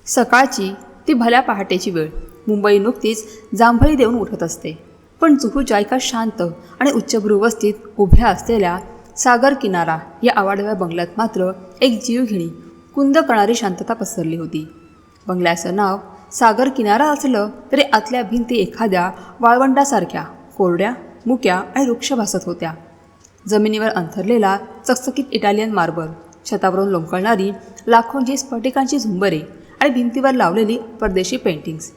सकाळची ती भल्या पहाटेची वेळ. मुंबई नुकतीच जांभळी देऊन उठत असते, पण जुहूच्या एका शांत आणि उच्चभ्रू वस्तीत उभ्या असलेल्या सागर किनारा या आवाडव्या बंगल्यात मात्र एक जीवघेणी कुंद करणारी शांतता पसरली होती. बंगल्याचं नाव सागर किनारा असलं तरी आतल्या भिंती एखाद्या वाळवंटासारख्या कोरड्या, मुक्या आणि वृक्ष भासत होत्या. जमिनीवर अंथरलेला चकचकीत इटालियन मार्बल, छतावरून लोंबकळणारी लाखोंची स्फटिकांची झुंबरे आणि भिंतीवर लावलेली परदेशी पेंटिंग्स,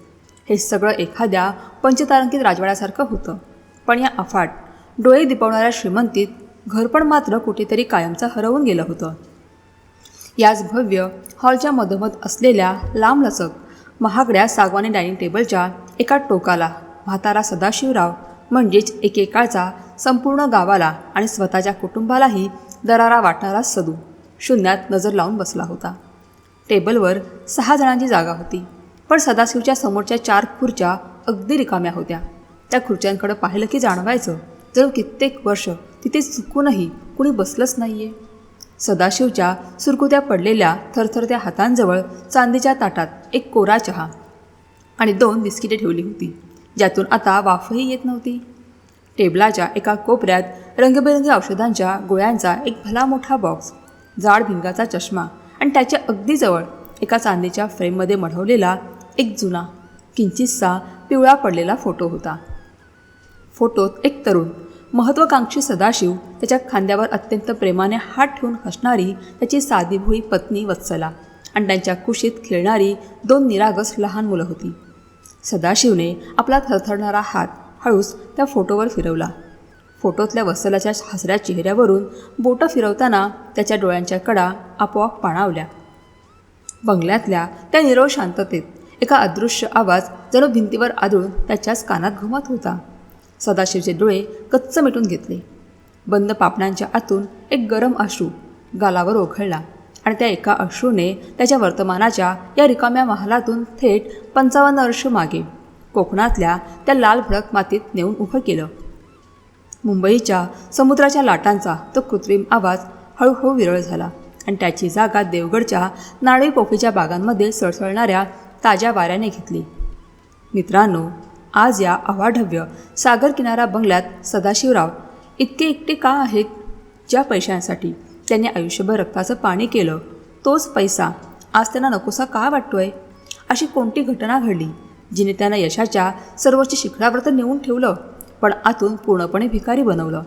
हे सगळं एखाद्या पंचतारांकित राजवाड्यासारखं होतं. पण या अफाट, डोळे दिपवणाऱ्या श्रीमंतीत घरपण मात्र कुठेतरी कायमचं हरवून गेलं होतं. याच भव्य हॉलच्या मधोमध असलेल्या लांबलचक महागड्या सागवानी डायनिंग टेबलच्या एका टोकाला म्हातारा सदाशिवराव, म्हणजेच एकेकाळचा संपूर्ण गावाला आणि स्वतःच्या कुटुंबालाही दरारा वाटणारा सदू, शून्यात नजर लावून बसला होता. टेबलवर 6 जणांची जागा होती, पण सदाशिवच्या समोरच्या 4 खुर्च्या अगदी रिकाम्या होत्या. त्या खुर्च्यांकडे पाहिलं की जाणवायचं जणू कित्येक वर्ष तिथे चुकूनही कुणी बसलंच नाहीये. सदाशिवच्या सुरकुत्या पडलेल्या थरथरत्या हातांजवळ चांदीच्या ताटात एक कोरा चहा आणि 2 बिस्किटे ठेवली होती, ज्यातून आता वाफही येत नव्हती. टेबलाच्या एका कोपऱ्यात रंगीबेरंगी औषधांच्या गोळ्यांचा एक भला मोठा बॉक्स, जाड भिंगाचा चष्मा आणि त्याच्या अगदी जवळ एका चांदीच्या फ्रेममध्ये मढवलेला एक जुना, किंचितसा पिवळा पडलेला फोटो होता. फोटोत एक तरुण, महत्त्वाकांक्षी सदाशिव, त्याच्या खांद्यावर अत्यंत प्रेमाने हात ठेवून हसणारी त्याची साधीभोळी पत्नी वत्सला आणि त्यांच्या कुशीत खेळणारी 2 निरागस लहान मुलं होती. सदाशिवने आपला थरथरणारा हात हळूच त्या फोटोवर फिरवला. फोटोतल्या वत्सलाच्या हसऱ्या चेहऱ्यावरून बोटं फिरवताना त्याच्या डोळ्यांच्या कडा आपोआप पाणावल्या. बंगल्यातल्या त्या निरव शांततेत एका अदृश्य आवाज जणू भिंतीवर आदळून त्याच्याच कानात घुमत होता. सदाशिवचे डोळे कच्च मिटून घेतले. बंद पापण्यांच्या आतून एक गरम अश्रू गालावर ओघळला आणि त्या एका अश्रूने त्याच्या वर्तमानाच्या या रिकाम्या महालातून थेट 55 वर्ष मागे कोकणातल्या त्या लाल भडक मातीत नेऊन उभं केलं. मुंबईच्या समुद्राच्या लाटांचा तो कृत्रिम आवाज हळूहळू विरळ झाला आणि त्याची जागा देवगडच्या नारळी पोफळीच्या बागांमध्ये सळसळणाऱ्या ताज्या वाऱ्याने घेतली. मित्रांनो, आज या अवाढव्य सागर किनारा बंगल्यात सदाशिवराव इतके एकटे का आहेत? ज्या पैशांसाठी त्यांनी आयुष्यभर रक्ताचं पाणी केलं, तोच पैसा आज त्यांना नकोसा का वाटतोय? अशी कोणती घटना घडली जिने त्यांना यशाच्या सर्वोच्च शिखरावर तर नेऊन ठेवलं, पण आतून पूर्णपणे भिकारी बनवलं?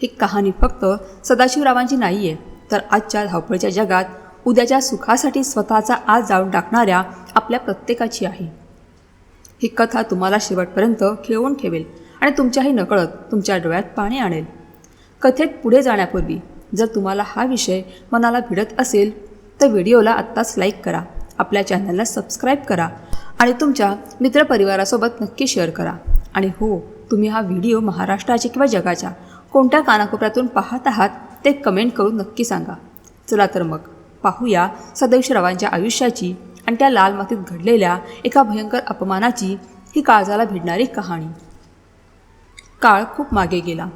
ही कहाणी फक्त सदाशिवरावांची नाही आहे, तर आजच्या धावपळीच्या जगात उद्याच्या सुखासाठी स्वतःचा आज जाळून टाकणाऱ्या आपल्या प्रत्येकाची आहे. ही कथा तुम्हाला शेवटपर्यंत खिळवून ठेवेल आणि तुमच्याही नकळत तुमच्या डोळ्यात पाणी आणेल. कथेत पुढे जाण्यापूर्वी जर तुम्हाला हा विषय मनाला भिडत असेल तर व्हिडिओला आत्ताच लाईक करा, आपल्या चॅनलला सबस्क्राईब करा आणि तुमच्या मित्रपरिवारासोबत नक्की शेअर करा. आणि हो, तुम्ही हा व्हिडिओ महाराष्ट्राच्या किंवा जगाच्या कोणत्या कानाकोपऱ्यातून पाहत आहात ते कमेंट करून नक्की सांगा. चला तर मग पाहूया सदाशिवरावांच्या आयुष्याची आणि त्या लाल मातीत घडलेल्या एका भयंकर अपमानाची ही काळजाला भिडणारी कहाणी. काळ खूप मागे गेला.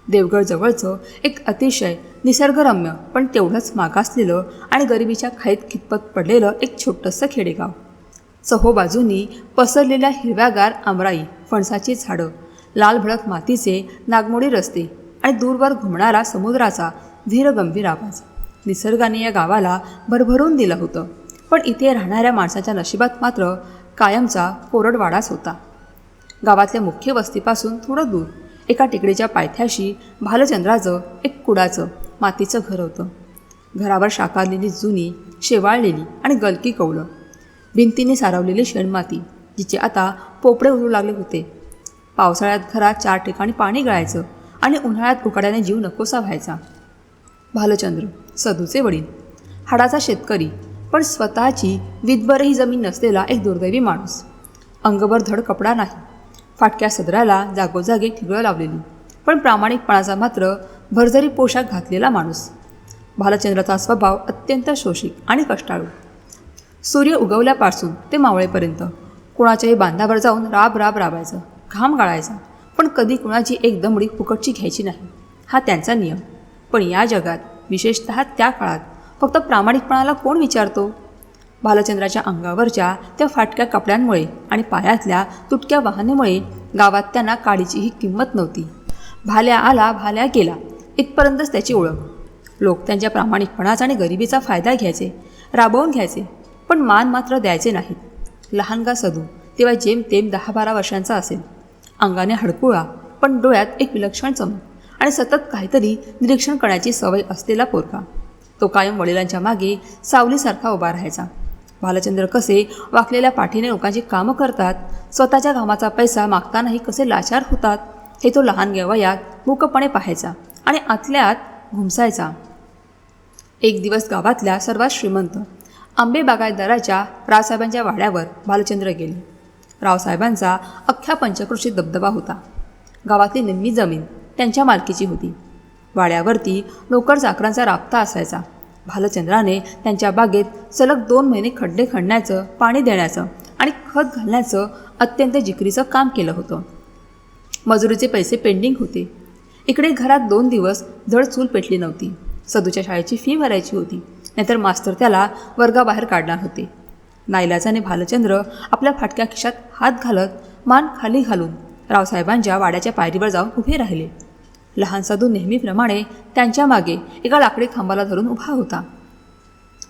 देवगडजवळचं एक अतिशय निसर्गरम्य पण तेवढंच मागासलेलं आणि गरिबीच्या खाईत खितपत पडलेलं एक छोटंसं खेडेगाव. चहोबाजूंनी पसरलेल्या हिरव्यागार आमराई, फणसाची झाडं, लाल भडक मातीचे नागमोडी रस्ते आणि दूरवर घुमणारा समुद्राचा धीरगंभीर आवाज. निसर्गाने या गावाला भरभरून दिलं होतं, पण इथे राहणाऱ्या माणसाच्या नशिबात मात्र कायमचा कोरडवाडाच होता. गावातल्या मुख्य वस्तीपासून थोडं दूर एका टेकडीच्या पायथ्याशी भालचंद्राचं एक कुडाचं मातीचं घर होतं. घरावर शाकारलेली जुनी, शेवाळलेली आणि गलकी कौलं, भिंतीने सारवलेली शेणमाती जिचे आता पोपडे उडू लागले होते. पावसाळ्यात घरात 4 ठिकाणी पाणी गळायचं आणि उन्हाळ्यात उकाड्याने जीव नकोसा व्हायचा. भालचंद्र सदूचे वडील, हाडाचा शेतकरी, पण स्वतःची विदभरही जमीन नसलेला एक दुर्दैवी माणूस. अंगभर धड कपडा नाही, फाटक्या सदराला जागोजागी ठिगळं लावलेली, पण प्रामाणिकपणाचा मात्र भरजरी पोशाख घातलेला माणूस. भालचंद्राचा स्वभाव अत्यंत शोषिक आणि कष्टाळू. सूर्य उगवल्यापासून ते मावळेपर्यंत कुणाच्याही बांधावर जाऊन राबायचं, घाम गाळायचा, पण कधी कुणाची एक दमडी फुकटची घ्यायची नाही, हा त्यांचा नियम. पण या जगात, विशेषतः त्या काळात, फक्त प्रामाणिकपणाला कोण विचारतो? भालचंद्राच्या अंगावरच्या त्या फाटक्या कपड्यांमुळे आणि पायातल्या तुटक्या वाहनेमुळे गावात त्यांना काडीचीही किंमत नव्हती. भाल्या आला भाल्या गेला इथपर्यंतच त्याची ओळख. लोक त्यांच्या प्रामाणिकपणाचा आणि गरिबीचा फायदा घ्यायचे, राबवून घ्यायचे, पण मान मात्र द्यायचे नाहीत. लहानगा सदू तेव्हा जेमतेम 10-12 वर्षांचा असेल. अंगाने हडकुळा पण डोळ्यात एक विलक्षण चमक आणि सतत काहीतरी निरीक्षण करण्याची सवय असलेला पोरगा. तो कायम वडिलांच्या मागे सावलीसारखा उभा राहायचा. भालचंद्र कसे वाकलेल्या पाठीने लोकांची कामं करतात, स्वतःच्या कामाचा पैसा मागतानाही कसे लाचार होतात हे तो लहान वयात मूकपणे पाहायचा आणि आतल्या आत घुमसायचा. एक दिवस गावातल्या सर्वात श्रीमंत आंबे बागायतदाराच्या रावसाहेबांच्या वाड्यावर भालचंद्र गेले. रावसाहेबांचा अख्ख्या पंचक्रोशीत दबदबा होता. गावातली निम्मी जमीन त्यांच्या मालकीची होती. वाड्यावरती नोकर चाकरांचा राबता असायचा. भालचंद्राने त्यांच्या बागेत सलग 2 महिने खड्डे खणण्याचं, पाणी देण्याचं आणि खत घालण्याचं अत्यंत जिकरीचं काम केलं होतं. मजुरीचे पैसे पेंडिंग होते. इकडे घरात 2 दिवस जड चूल पेटली नव्हती. सदूच्या शाळेची फी भरायची होती, नाहीतर मास्तर त्याला वर्गाबाहेर काढणार होते. नाईलाजाने भालचंद्र आपल्या फाटक्या खिशात हात घालत, मान खाली घालून रावसाहेबांच्या वाड्याच्या पायरीवर जाऊन उभे राहिले. लहान सदू नेहमीप्रमाणे त्यांच्या मागे एका लाकडी खांबाला धरून उभा होता.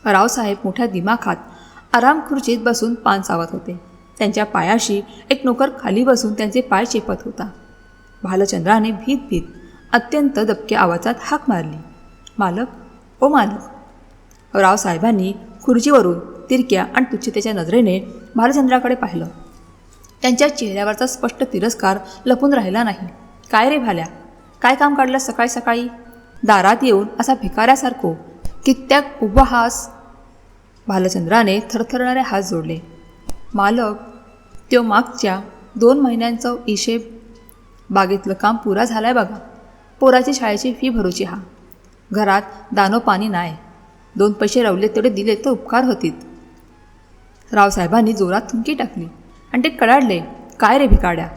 रावसाहेब मोठ्या दिमाखात आराम खुर्चीत बसून पान चावत होते. त्यांच्या पायाशी एक नोकर खाली बसून त्यांचे पाय चेपत होता. भालचंद्राने भीत भीत अत्यंत दबक्या आवाजात हाक मारली, मालक, ओ मालक. रावसाहेबांनी खुर्चीवरून तिरक्या आणि तुच्छतेच्या नजरेने भालचंद्राकडे पाहिलं. त्यांच्या चेहऱ्यावरचा स्पष्ट तिरस्कार लपून राहिला नाही. काय रे भाल्या, काय काम काढलं सकाळी सकाळी? दारात येऊन असा भिकाऱ्यासारखो कित्याक उभा हास? भालचंद्राने थरथरणारे हात जोडले. मालक, त्यो मागच्या 2 महिन्यांचा हिशेब बागेतलं काम पुरा झालाय बघा. पोराची शाळेची फी भरूची हा. घरात दानो पाणी नाही. 2 पैसे रवले तेवढे दिले तर उपकार होतीत. रावसाहेबांनी जोरात थुंकी टाकली आणि ते कडाडले. काय रे भिकाड्या,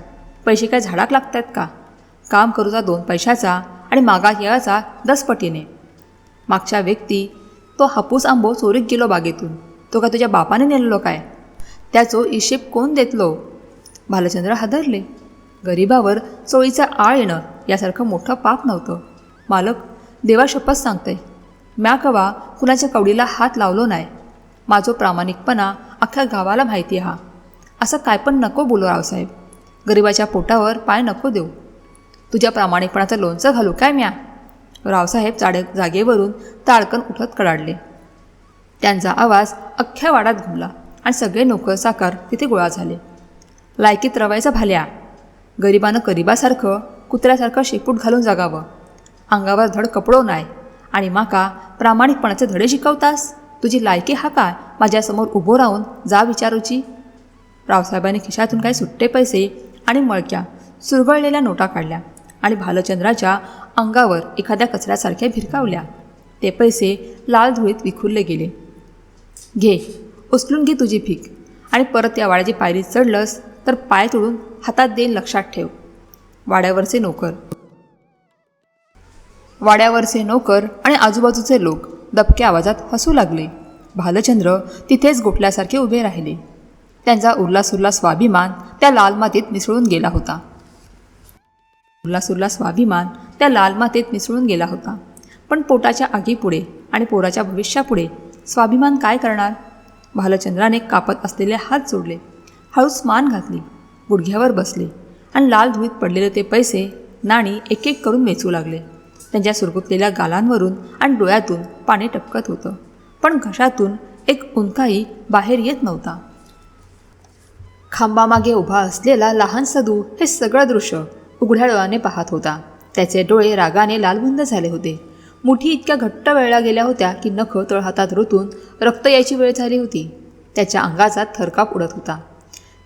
पैसे काय झाडाक लागतात का? काम करूचा 2 पैशाचा आणि मागात याचा 10 पटीने. मागच्या व्यक्ती तो हापूस आंबो चोरीक गेलो बागेतून, तो का तुझ्या बापाने नेलेलो काय? त्याचो हिशेब कोण देतलो? भालचंद्र हादरले. गरिबावर चोळीचा आळ येणं यासारखं मोठं पाप नव्हतं. मालक, देवा शपथ सांगते, म्या कवा कुणाच्या कवडीला हात लावलो नाही. माझो प्रामाणिकपणा अख्ख्या गावाला माहिती हा. असं काय पण नको बोलो रावसाहेब. गरिबाच्या पोटावर पाय नको देऊ. तुझ्या प्रामाणिकपणाचं लोणचं घालू काय म्या? रावसाहेब जागेवरून ताडकन उठत कडाडले. त्यांचा आवाज अख्ख्या वाड्यात घुमला आणि सगळे नोकर साकार तिथे गोळा झाले. लायकीत रवायचा भाल्या, गरिबानं गरिबासारखं कुत्र्यासारखं शेपूट घालून जगावं. अंगावर धड कपडो नाही आणि माका प्रामाणिकपणाचे धडे शिकवतास? तुझी लायकी हा काय माझ्यासमोर उभं राहून जा विचारूची? रावसाहेबांनी खिशातून काही सुट्टे पैसे आणि मळक्या सुरगळलेल्या नोटा काढल्या आणि भालचंद्राच्या अंगावर एखाद्या कचऱ्यासारख्या भिरकावल्या. ते पैसे लाल धुळीत विखुरले गेले. घे, उचलून घे तुझी भीक आणि परत या वाड्याची पायरी चढलंस तर पाय तोडून हातात देईन, लक्षात ठेव. वाड्यावरचे नोकर आणि आजूबाजूचे लोक दबक्या आवाजात हसू लागले. भालचंद्र तिथेच गोठल्यासारखे उभे राहिले. त्यांचा उरलासुरला स्वाभिमान त्या लाल मातीत मिसळून गेला होता. पण पोटाच्या आगीपुढे आणि पोराच्या भविष्यापुढे स्वाभिमान काय करणार? भालचंद्राने कापत असलेले हात जोडले, हळूच मान घातली, गुडघ्यावर बसले आणि लाल धुळीत पडलेले ते पैसे नाणी एक एक करून वेचू लागले. त्यांच्या सुरकुतलेल्या गालांवरून आणि डोळ्यातून पाणी टपकत होतं, पण घशातून एक उंदकाही बाहेर येत नव्हता. खांबामागे उभा असलेला लहान सदू हे सगळं दृश्य उघड्या डोळ्याने पाहत होता. त्याचे डोळे रागाने लालबुंद झाले होते. मुठी इतक्या घट्ट वेळल्या गेल्या होत्या की नख तळहातात रुतून रक्त यायची वेळ झाली होती. त्याच्या अंगाचा थरकाप उडत होता.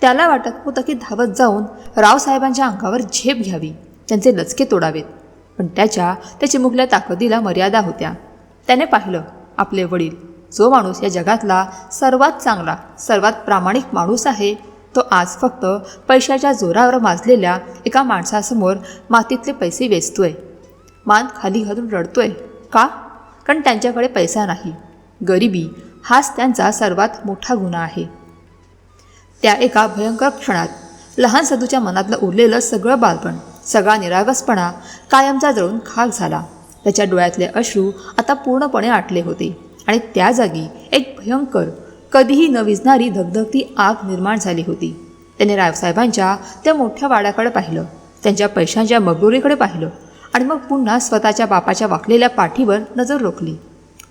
त्याला वाटत होतं की धावत जाऊन रावसाहेबांच्या अंगावर झेप घ्यावी, त्यांचे लचके तोडावेत. पण त्याच्या चिमुकल्या ताकदीला मर्यादा होत्या. त्याने पाहिलं, आपले वडील, जो माणूस या जगातला सर्वात चांगला, सर्वात प्रामाणिक माणूस आहे, तो आज फक्त पैशाच्या जोरावर माजलेल्या एका माणसासमोर मातीतले पैसे वेचतोय. मान खाली घालून रडतोय. का? कारण त्यांच्याकडे पैसा नाही. गरिबी हाच त्यांचा सर्वात मोठा गुन्हा आहे. त्या एका भयंकर क्षणात लहान सदूच्या मनातलं उरलेलं सगळं बालपण, सगळा निरागसपणा कायमचा जळून खाक झाला. त्याच्या डोळ्यातले अश्रू आता पूर्णपणे आटले होते आणि त्या जागी एक भयंकर, कधीही न विझणारी धगधगती आग निर्माण झाली होती. त्याने रावसाहेबांच्या त्या मोठ्या वाड्याकडे पाहिलं, त्यांच्या पैशांच्या मगरुरीकडे पाहिलं आणि मग पुन्हा स्वतःच्या बापाच्या वाकलेल्या पाठीवर नजर रोखली.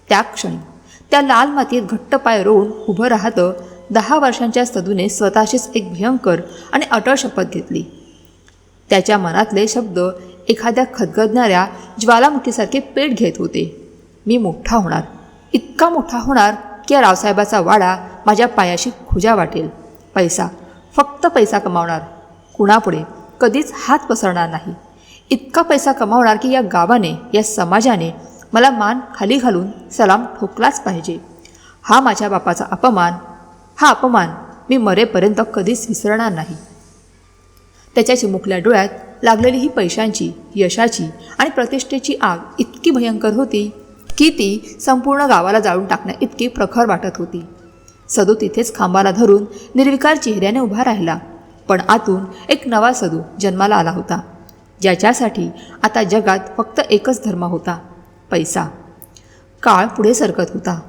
त्या क्षणी त्या लाल मातीत घट्ट पाय रोवून उभं राहतं 10 वर्षांच्या सदूने स्वतःशीच एक भयंकर आणि अटळ शपथ घेतली. त्याच्या मनातले शब्द एखाद्या खदगदणाऱ्या ज्वालामुखीसारखे पेट घेत होते. मी मोठा होणार, इतका मोठा होणार की या रावसाहेबाचा वाडा माझ्या पायाशी खुजा वाटेल. पैसा, फक्त पैसा कमावणार, कुणापुढे कधीच हात पसरणार नाही. इतका पैसा कमावणार की या गावाने, या समाजाने मला मान खाली घालून सलाम ठोकलाच पाहिजे. हा माझ्या बापाचा अपमान, हा अपमान मी मरेपर्यंत कधीच विसरणार नाही. त्याच्या चिमुकल्या डोळ्यात लागलेली ही पैशांची, यशाची आणि प्रतिष्ठेची आग इतकी भयंकर होती की ती संपूर्ण गावाला जाळून टाकण्या इतकी प्रखर वाटत होती. सदू तिथेच खांबाला धरून निर्विकार चेहऱ्याने उभा राहिला. पण आतून एक नवा सदू जन्माला आला होता, ज्याच्यासाठी आता जगात फक्त एकच धर्म होता, पैसा. काळ पुढे सरकत होता.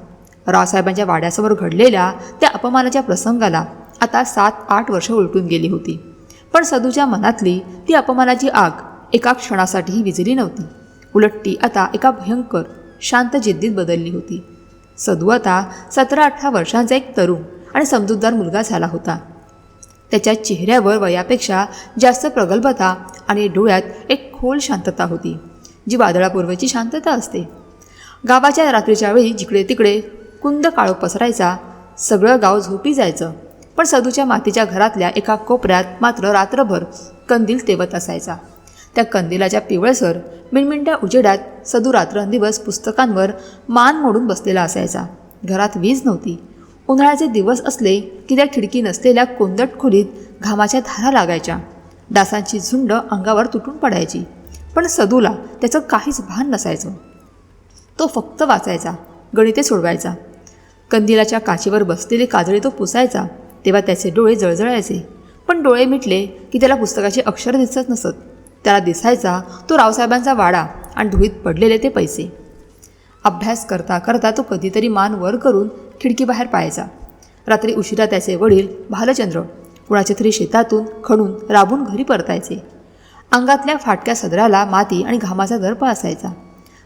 रावसाहेबांच्या वाड्यासमोर घडलेल्या त्या अपमानाच्या प्रसंगाला आता 7-8 वर्ष उलटून गेली होती. पण सदूच्या मनातली ती अपमानाची आग एका क्षणासाठीही विझली नव्हती. उलट ती आता एका भयंकर शांत जिद्दीत बदलली होती. सदू आता 17-18 वर्षांचा एक तरुण आणि समजूतदार मुलगा झाला होता. त्याच्या चेहऱ्यावर वयापेक्षा जास्त प्रगल्भता आणि डोळ्यात एक खोल शांतता होती, जी वादळापूर्वीची शांतता असते. गावाच्या रात्रीच्या वेळी जिकडे तिकडे कुंद काळोख पसरायचा, सगळं गाव झोपी जायचं. पण सदूच्या मातीच्या घरातल्या एका कोपऱ्यात मात्र रात्रभर कंदील तेवत असायचा. त्या कंदिलाच्या पिवळसर मिणमिणत्या उजेडात सदू रात्रंदिवस पुस्तकांवर मान मोडून बसलेला असायचा. घरात वीज नव्हती. उन्हाळ्याचे दिवस असले की त्या खिडकी नसलेल्या कोंदट खोलीत घामाच्या धारा लागायच्या. डासांची झुंड अंगावर तुटून पडायची. पण सदूला त्याचं काहीच भान नसायचं. तो फक्त वाचायचा, गणिते सोडवायचा. कंदिलाच्या काचेवर बसलेले काजळी तो पुसायचा, तेव्हा त्याचे डोळे जळजळायचे. पण डोळे मिटले की त्याला पुस्तकाचे अक्षर दिसत नसत. त्याला दिसायचा तो रावसाहेबांचा वाडा आणि धुळीत पडलेले ते पैसे. अभ्यास करता करता तो कधीतरी मान वर करून खिडकीबाहेर पाहायचा. रात्री उशिरा त्याचे वडील भालचंद्र कुणाच्या तरी शेतातून खणून राबून घरी परतायचे. अंगातल्या फाटक्या सदराला माती आणि घामाचा दर्प असायचा.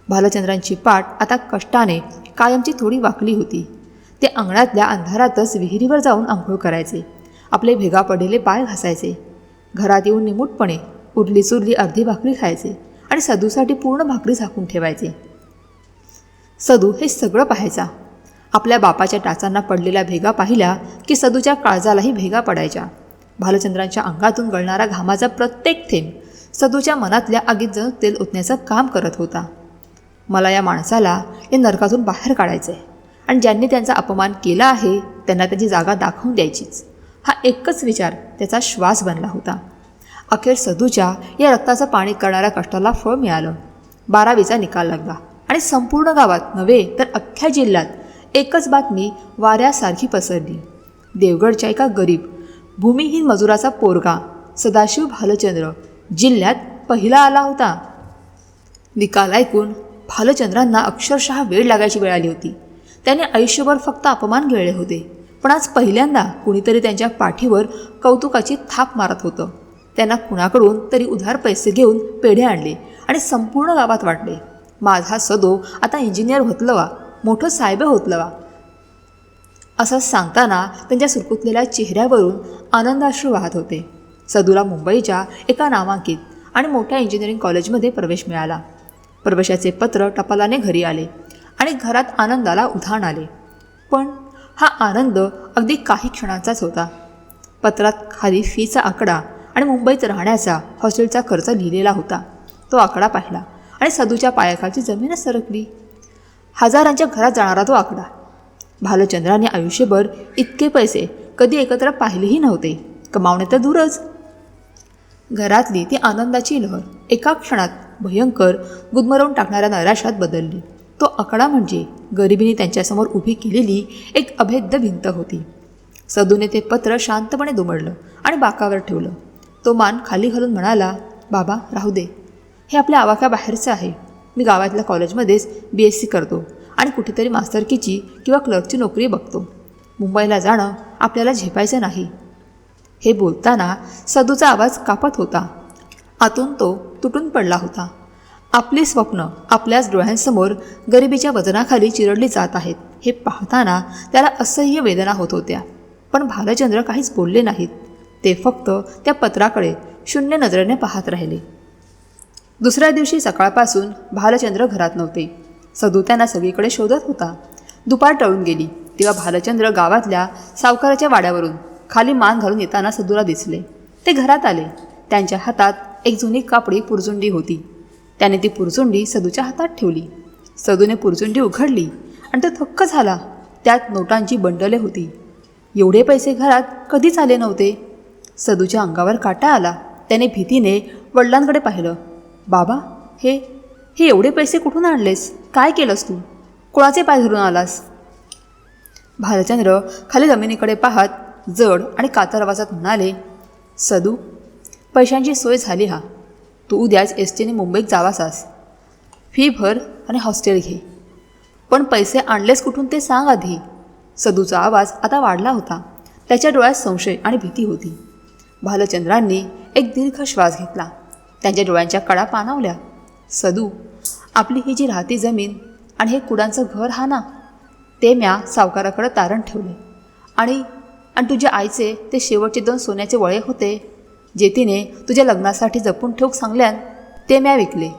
भालचंद्रांची पाठ आता कष्टाने कायमची थोडी वाकली होती. ते अंगणातल्या अंधारातच विहिरीवर जाऊन आंघोळ करायचे. आपले भेगा पडलेले पाय घासायचे. घरात येऊन निमूटपणे उरली सुरली अर्धी भाकरी खायचे आणि सदूसाठी पूर्ण भाकरी झाकून ठेवायचे. सदू हे सगळं पाहायचा. आपल्या बापाच्या टाचांना पडलेल्या भेगा पाहिल्या की सदूच्या काळजालाही भेगा पडायच्या. भालचंद्रांच्या अंगातून गळणारा घामाचा प्रत्येक थेंब सदूच्या मनातल्या आगीत जणू तेल ओतण्याचं काम करत होता. मला या माणसाला या नरकातून बाहेर काढायचं आहे आणि ज्यांनी त्यांचा अपमान केला आहे त्यांना त्याची जागा दाखवून द्यायचीच, हा एकच विचार त्याचा श्वास बनला होता. अखेर सदूच्या या रक्ताचं पाणी करणाऱ्या कष्टाला फळ मिळालं. 12वीचा निकाल लागला आणि संपूर्ण गावात नव्हे तर अख्ख्या जिल्ह्यात एकच बातमी वाऱ्यासारखी पसरली. देवगडच्या एका गरीब भूमिहीन मजुराचा पोरगा सदाशिव भालचंद्र जिल्ह्यात पहिला आला होता. निकाल ऐकून भालचंद्रांना अक्षरशः वेळ लागायची वेळ आली होती. त्याने आयुष्यभर फक्त अपमान गिळले होते, पण आज पहिल्यांदा कुणीतरी त्यांच्या पाठीवर कौतुकाची थाप मारत होतं. त्यांना कुणाकडून तरी उधार पैसे घेऊन पेढे आणले आणि संपूर्ण गावात वाटले, माझा सदो आता इंजिनियर होतलवा, मोठं साहेब होतलवा. असं सांगताना त्यांच्या सुरकुतलेल्या चेहऱ्यावरून आनंदाश्रू वाहत होते. सदूला मुंबईच्या एका नामांकित आणि मोठ्या इंजिनिअरिंग कॉलेजमध्ये प्रवेश मिळाला. प्रवेशाचे पत्र टपालाने घरी आले आणि घरात आनंदाला उधाण आले. पण हा आनंद अगदी काही क्षणांचाच होता. पत्रात खाली फीचा आकडा आणि मुंबईत राहण्याचा हॉस्टेलचा खर्च लिहिलेला होता. तो आकडा पाहिला आणि सदूच्या पायाखालची जमीनच सरकली. हजारांच्या घरात जाणारा तो आकडा. भालचंद्राने आयुष्यभर इतके पैसे कधी एकत्र पाहिलेही नव्हते, कमावणे तर दूरच. घरातली ती आनंदाची लहर एका क्षणात भयंकर गुदमरवून टाकणाऱ्या नैराश्यात बदलली. तो आकडा म्हणजे गरिबीने त्यांच्यासमोर उभी केलेली एक अभेद्य भिंत होती. सदूने ते पत्र शांतपणे दुमडलं आणि बाकावर ठेवलं. तो मान खाली घालून म्हणाला, बाबा राहू दे, हे आपल्या आवाक्याबाहेरचं आहे. मी गावातल्या कॉलेजमध्येच BSc करतो आणि कुठेतरी मास्तरकीची किंवा क्लर्कची नोकरी बघतो. मुंबईला जाणं आपल्याला झेपायचं नाही. हे बोलताना सदूचा आवाज कापत होता. आतून तो तुटून पडला होता. आपली स्वप्न आपल्याच डोळ्यांसमोर गरिबीच्या वजनाखाली चिरडली जात आहेत हे पाहताना त्याला असह्य वेदना होत होत्या. पण भालचंद्र काहीच बोलले नाहीत. ते फक्त त्या पत्राकडे शून्य नजरेने पाहत राहिले. दुसऱ्या दिवशी सकाळपासून भालचंद्र घरात नव्हते. सदू त्यांना सगळीकडे शोधत होता. दुपार टळून गेली तेव्हा भालचंद्र गावातल्या सावकाराच्या वाड्यावरून खाली मान घालून येताना सदूला दिसले. ते घरात आले. त्यांच्या हातात एक जुनी कापडी पुरजुंडी होती. त्याने ती पुरजुंडी सदूच्या हातात ठेवली. सदूने पुरजुंडी उघडली आणि तो थक्क झाला. त्यात नोटांची बंडले होती. एवढे पैसे घरात कधीच आले नव्हते. सदूच्या अंगावर काटा आला. त्याने भीतीने वडिलांकडे पाहिलं. बाबा, हे एवढे पैसे कुठून आणलेस? काय केलंस तू? कोणाचे पाय धरून आलास? भालचंद्र खाली जमिनीकडे पाहत जड आणि कातर आवाजात म्हणाले, सदू, पैशांची सोय झाली हा. तू उद्याच STने मुंबईत जावासास. फी भर आणि हॉस्टेल घे. पण पैसे आणलेस कुठून ते सांग आधी. सदूचा आवाज आता वाढला होता. त्याच्या डोळ्यात संशय आणि भीती होती. भालचंद्रांनी एक दीर्घ श्वास घेतला. त्यांच्या डोळ्यांच्या कडा पाणावल्या. सदू, आपली ही जी राहती जमीन आणि हे कुडांचं घर हा ना, ते म्या सावकाराकडे तारण ठेवले. आणि तुझ्या आईचे ते शेवटचे 2 सोन्याचे वळे होते जे तिने तुझ्या लग्नासाठी जपून ठेवूक सांगल्यान, ते म्या विकले.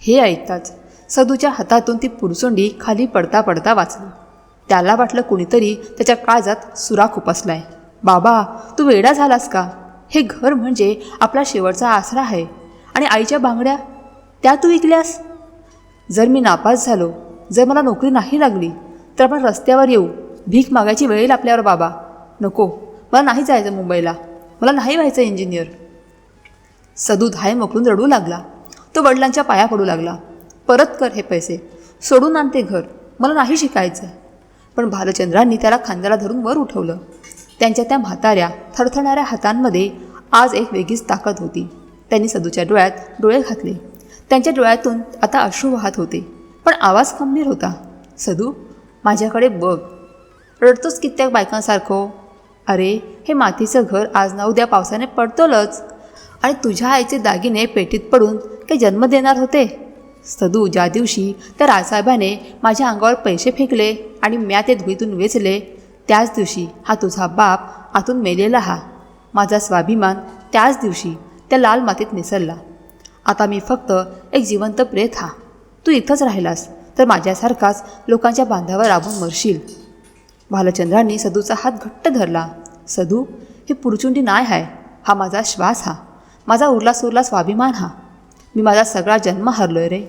हे ऐकताच सदूच्या हातातून ती पुरसुंडी खाली पडता पडता वाचली. त्याला वाटलं कुणीतरी त्याच्या काळजात सुरा खुपसलाय. बाबा, तू वेडा झालास का? हे घर म्हणजे आपला शेवटचा आसरा आहे. आणि आईच्या बांगड्या त्या तू विकल्यास? जर मी नापास झालो, जर मला नोकरी नाही लागली, तर आपण रस्त्यावर येऊ. भीक मागायची वेळ येईल आपल्यावर. बाबा नको, मला नाही जायचं मुंबईला. मला नाही व्हायचं इंजिनियर. सदू धाय मोकळून रडू लागला. तो वडिलांच्या पाया पडू लागला. परत कर हे पैसे, सोडून आण ते घर. मला नाही शिकायचं. पण भालचंद्रांनी त्याला खांद्याला धरून वर उठवलं. त्यांच्या त्या म्हाताऱ्या थरथरणाऱ्या हातांमध्ये आज एक वेगळीच ताकद होती. त्यांनी सदूच्या डोळ्यात डोळे घातले. त्यांच्या डोळ्यातून आता अश्रू वाहत होते, पण आवाज गंभीर होता. सदू, माझ्याकडे बघ. रडतोच कित्येक बायकांसारखं. अरे, हे मातीचं घर आज ना उद्या पावसाने पडतोलच. आणि तुझ्या आईचे दागिने पेटीत पडून काही जन्म देणार होते. सदू, ज्या दिवशी त्या राजसाहेबाने माझ्या अंगावर पैसे फेकले आणि म्या ते धुळीतून वेचले, त्याच दिवशी हा तुझा बाप आतून मेलेला हा. माझा स्वाभिमान त्याच दिवशी त्या लाल मातीत मिसळला. आता मी फक्त एक जिवंत प्रेत हा. तू इथंच राहिलास तर माझ्यासारखाच लोकांच्या बांधावर राबून मरशील. भालचंद्रांनी सदूचा हात घट्ट धरला. सदू, हे पुरचुंडी नाही आहे. हा माझा श्वास हा. माझा उरला सुरला स्वाभिमान हा. मी माझा सगळा जन्म हरलोय रे.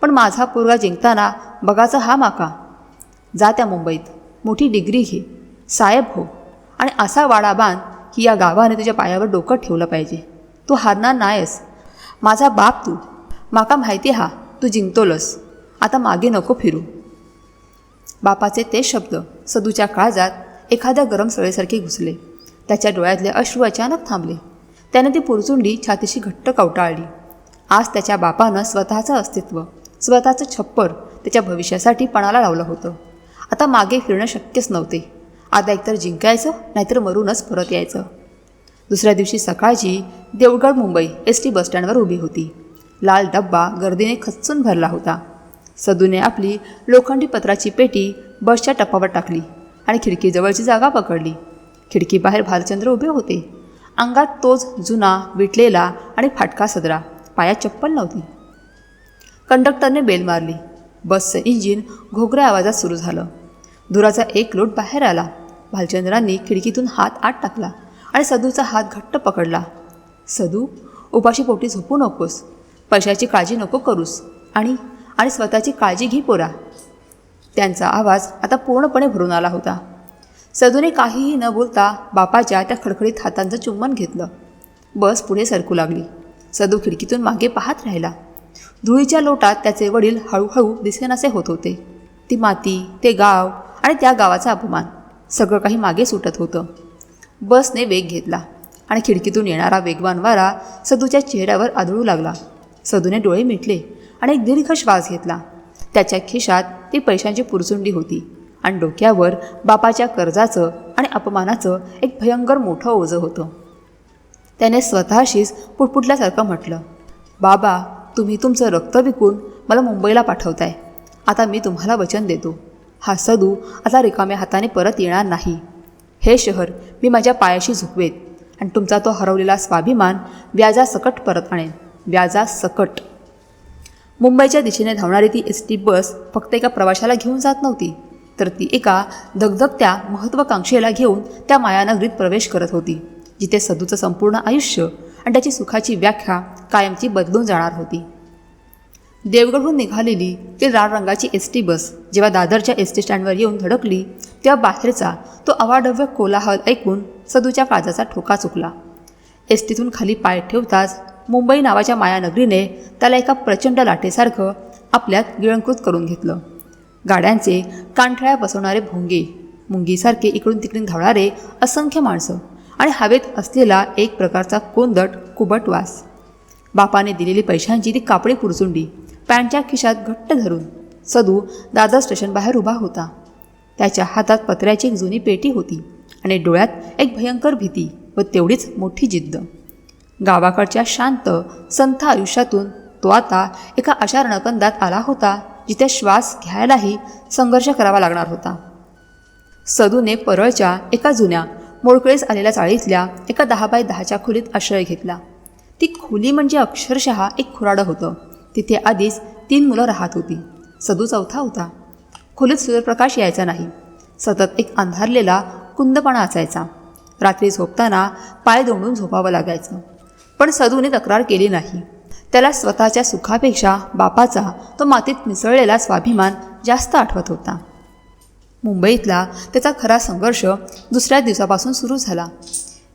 पण माझा पोरगा जिंकताना बघाचा हा माका. जा त्या मुंबईत, मोठी डिग्री घे, साहेब हो आणि असा वाडा बांध की या गावाने तुझ्या पायावर डोकं ठेवलं पाहिजे. तू हारणार नाहीस. माझा बाप तू. माका माहिती हा तू जिंकतोलस. आता मागे नको फिरू. बापाचे ते शब्द सदूच्या काळजात एखाद्या गरम सळेसारखे घुसले. त्याच्या डोळ्यातले अश्रू अचानक थांबले. त्याने ती पुरचुंडी छातीशी घट्ट कवटाळली. आज त्याच्या बापानं स्वतःचं अस्तित्व, स्वतःचं छप्पर त्याच्या भविष्यासाठी पणाला लावलं होतं. आता मागे फिरणं शक्यच नव्हते. आता एकतर जिंकायचं नाहीतर मरूनच परत यायचं. दुसऱ्या दिवशी सकाळची देऊळगड मुंबई ST बसस्टँडवर उभी होती. लाल डब्बा गर्दीने खच्चून भरला होता. सदूने आपली लोखंडी पत्राची पेटी बसच्या टप्पावर टाकली आणि खिडकीजवळची जागा पकडली. खिडकीबाहेर भालचंद्र उभे होते. अंगात तोच जुना विटलेला आणि फाटका सदरा. पायात चप्पल नव्हती. कंडक्टरने बेल मारली. बसचं इंजिन घोगऱ्या आवाजात सुरू झालं. धुराचा एक लोट बाहेर आला. भालचंद्रांनी खिडकीतून हात आत टाकला आणि सदूचा हात घट्ट पकडला. सदू, उपाशी पोटी झोपू नकोस. पैशाची काळजी नको करूस. आणि स्वतःची काळजी घे पोरा. त्यांचा आवाज आता पूर्णपणे भरून आला होता. सदूने काहीही न बोलता बापाच्या त्या खडखडीत हातांचं चुंबन घेतलं. बस पुढे सरकू लागली. सदू खिडकीतून मागे पाहत राहिला. धुळीच्या लोटात त्याचे वडील हळूहळू दिसेनासे होत होते. ती माती, ते गाव आणि त्या गावाचा अपमान सगळं काही मागे सुटत होतं. बसने वेग घेतला आणि खिडकीतून येणारा वेगवान वारा सदूच्या चेहऱ्यावर आदळू लागला. सदूने डोळे मिटले आणि एक दीर्घ श्वास घेतला. त्याच्या खिशात ती पैशांची पुरचुंडी होती आणि डोक्यावर बापाच्या कर्जाचं आणि अपमानाचं एक भयंकर मोठं ओझं होतं. त्याने स्वतःशीच पुटपुटल्यासारखं म्हटलं, बाबा, तुम्ही तुमचं रक्त विकून मला मुंबईला पाठवताय. आता मी तुम्हाला वचन देतो, हा सदू आता रिकाम्या हाताने परत येणार नाही. हे शहर मी माझ्या पायाशी झुकवेत आणि तुमचा तो हरवलेला स्वाभिमान व्याजासकट परत आणेन, व्याजासकट. मुंबईच्या दिशेने धावणारी ती एसटी बस फक्त एका प्रवाशाला घेऊन जात नव्हती, तर ती एका धगधगत्या महत्त्वाकांक्षेला घेऊन त्या मायानगरीत प्रवेश करत होती, जिथे सदूचं संपूर्ण आयुष्य आणि त्याची सुखाची व्याख्या कायमची बदलून जाणार होती. देवगडहून निघालेली ती लाल रंगाची एसटी बस जेव्हा दादरच्या एसटी स्टँडवर येऊन धडकली, तेव्हा बाहेरचा तो अवाढव्य कोलाहल ऐकून सदूच्या काळजाचा ठोका चुकला. एसटीतून खाली पाय ठेवताच मुंबई नावाच्या मायानगरीने त्याला एका प्रचंड लाटेसारखं आपल्यात गिळंकृत करून घेतलं. गाड्यांचे कानठळ्या बसवणारे भोंगे, मुंगीसारखे इकडून तिकडून धावणारे असंख्य माणसं आणि हवेत असलेला एक प्रकारचा कोंदट कुबट वास. बापाने दिलेली पैशांची ती कापडी पुरचुंडी पॅन्टच्या खिशात घट्ट धरून सदू दादर स्टेशन बाहेर उभा होता. त्याच्या हातात पत्र्याची एक जुनी पेटी होती आणि डोळ्यात एक भयंकर भीती व तेवढीच मोठी जिद्द. गावाकडच्या शांत संथ आयुष्यातून तो आता एका अशा रणकंदात आला होता जिथे श्वास घ्यायलाही संघर्ष करावा लागणार होता. सदूने परळच्या एका जुन्या मोडकळीस आलेल्या चाळीतल्या एका 10x10च्या खोलीत आश्रय घेतला. ती खोली म्हणजे अक्षरशः एक खुराडं होतं. तिथे आधीच 3 मुलं राहत होती. सदू चौथा होता. खोलीत सूर्यप्रकाश यायचा नाही. सतत एक अंधारलेला कुंदपणा असायचा. रात्री झोपताना पाय दोंडून झोपावं लागायचं. पण सदूने तक्रार केली नाही. त्याला स्वतःच्या सुखापेक्षा बापाचा तो मातीत मिसळलेला स्वाभिमान जास्त आठवत होता. मुंबईतला त्याचा खरा संघर्ष दुसऱ्या दिवसापासून सुरू झाला.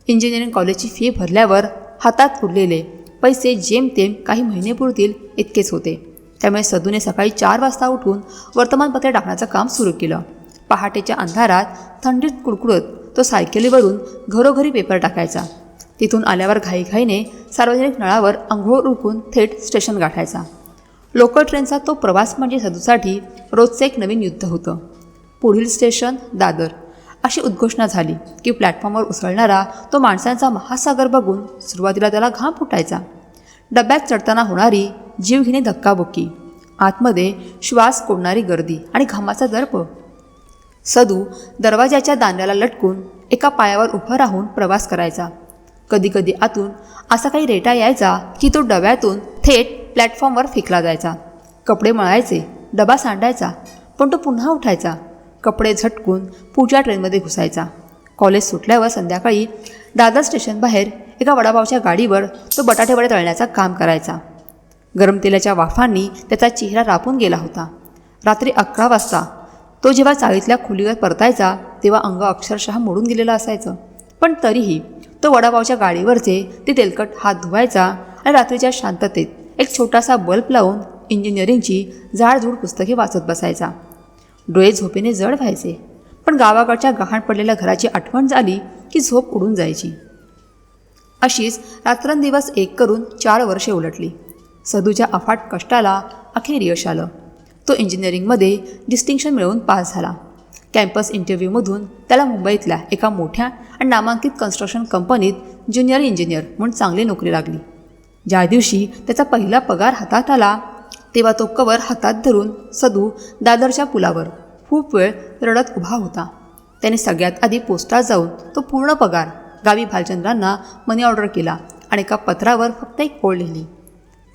इंजिनिअरिंग कॉलेजची फी भरल्यावर हातात उरलेले पैसे जेमतेम काही महिने पुरतील इतकेच होते. त्यामुळे सदूने सकाळी 4 वाजता उठून वर्तमानपत्रे टाकण्याचं काम सुरू केलं. पहाटेच्या अंधारात थंडीत कुडकुडत तो सायकलीवरून घरोघरी पेपर टाकायचा. तिथून आल्यावर घाईघाईने सार्वजनिक नळावर अंघोळ उरकून थेट स्टेशन गाठायचा. लोकल ट्रेनचा तो प्रवास म्हणजे सदूसाठी रोजचं एक नवीन युद्ध होतं. पुढील स्टेशन दादर अशी उद्घोषणा झाली की प्लॅटफॉर्मवर उसळणारा तो माणसांचा महासागर बघून सुरुवातीला त्याला घाम फुटायचा. डब्यात चढताना होणारी जीवघेणी धक्काबुक्की, आतमध्ये श्वास कोंडणारी गर्दी आणि घामाचा दर्प. सदू दरवाजाच्या दांड्याला लटकून एका पायावर उभं राहून प्रवास करायचा. कधीकधी आतून असा काही रेटा यायचा की तो डब्यातून थेट प्लॅटफॉर्मवर फेकला जायचा. कपडे मळायचे, डबा सांडायचा, पण तो पुन्हा उठायचा. कपडे झटकून पुढच्या ट्रेनमध्ये घुसायचा. कॉलेज सुटल्यावर संध्याकाळी दादर स्टेशनबाहेर एका वडापावच्या गाडीवर तो बटाटेवडे तळण्याचं काम करायचा. गरम तेलाच्या वाफांनी त्याचा चेहरा रापून गेला होता. रात्री 11 वाजता तो जेव्हा चाळीतल्या खोलीवर परतायचा तेव्हा अंग अक्षरशः मोडून गेलेलं असायचं. पण तरीही तो वडापावच्या गाडीवरचे ते तेलकट हात धुवायचा आणि रात्रीच्या शांततेत एक छोटासा बल्ब लावून इंजिनिअरिंगची जाडजूड पुस्तके वाचत बसायचा. डोळे झोपेने जड व्हायचे, पण गावाकडच्या गहाण पडलेल्या घराची आठवण झाली की झोप उडून जायची. अशीच रात्रंदिवस एक करून 4 वर्षे उलटली. सदूच्या अफाट कष्टाला अखेर यश आलं. तो इंजिनिअरिंगमध्ये डिस्टिंक्शन मिळवून पास झाला. कॅम्पस इंटरव्ह्यूमधून त्याला मुंबईतल्या एका मोठ्या आणि नामांकित कन्स्ट्रक्शन कंपनीत ज्युनियर इंजिनियर म्हणून चांगली नोकरी लागली. ज्या दिवशी त्याचा पहिला पगार हातात आला तेव्हा तो कवर हातात धरून सदू दादरच्या पुलावर खूप वेळ रडत उभा होता. त्याने सगळ्यात आधी पोस्टात जाऊन तो पूर्ण पगार गावी भालचंद्रांना मनी ऑर्डर केला आणि एका पत्रावर फक्त एक ओळ लिहिली,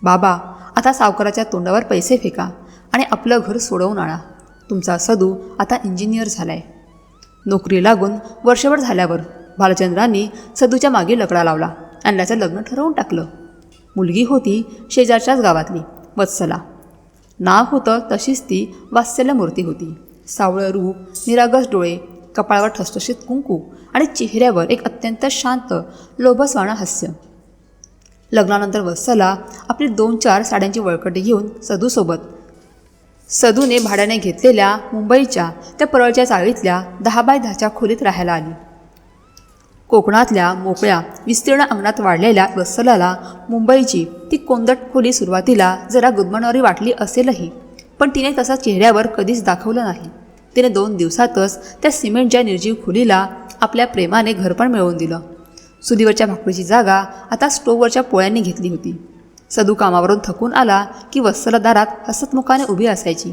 बाबा, आता सावकाराच्या तोंडावर पैसे फेका आणि आपलं घर सोडवून आणा. तुमचा सदू आता इंजिनियर झालाय. नोकरी लागून वर्षभर झाल्यावर भालचंद्रांनी सदूच्या मागे लकडा लावला आणि त्याचं लग्न ठरवून टाकलं. मुलगी होती शेजारच्याच गावातली, वत्सला. नाव होतं तशीच ती वात्सल्यमूर्ती होती. सावळं रूप, निरागस डोळे, कपाळावर ठसठशीत कुंकू आणि चेहऱ्यावर एक अत्यंत शांत लोभसवाणं हास्य. लग्नानंतर वत्सला आपली 2-4 साड्यांची वळकटी घेऊन सदूने भाड्याने घेतलेल्या मुंबईच्या त्या परळच्या चाळीतल्या 10x10च्या खोलीत राहायला आली. कोकणातल्या मोकळ्या विस्तीर्ण अंगणात वाढलेल्या वत्सलाला मुंबईची ती कोंदट खोली सुरुवातीला जरा गुदमरणारी वाटली असेलही, पण तिने तसा चेहऱ्यावर कधीच दाखवलं नाही. तिने 2 दिवसातच त्या सिमेंटच्या निर्जीव खोलीला आपल्या प्रेमाने घरपण मिळवून दिलं. चुलीवरच्या भाकरीची जागा आता स्टोव्हवरच्या पोळ्यांनी घेतली होती. सदू कामावरून थकून आला की वत्सला दारात हसतमुखाने उभी असायची.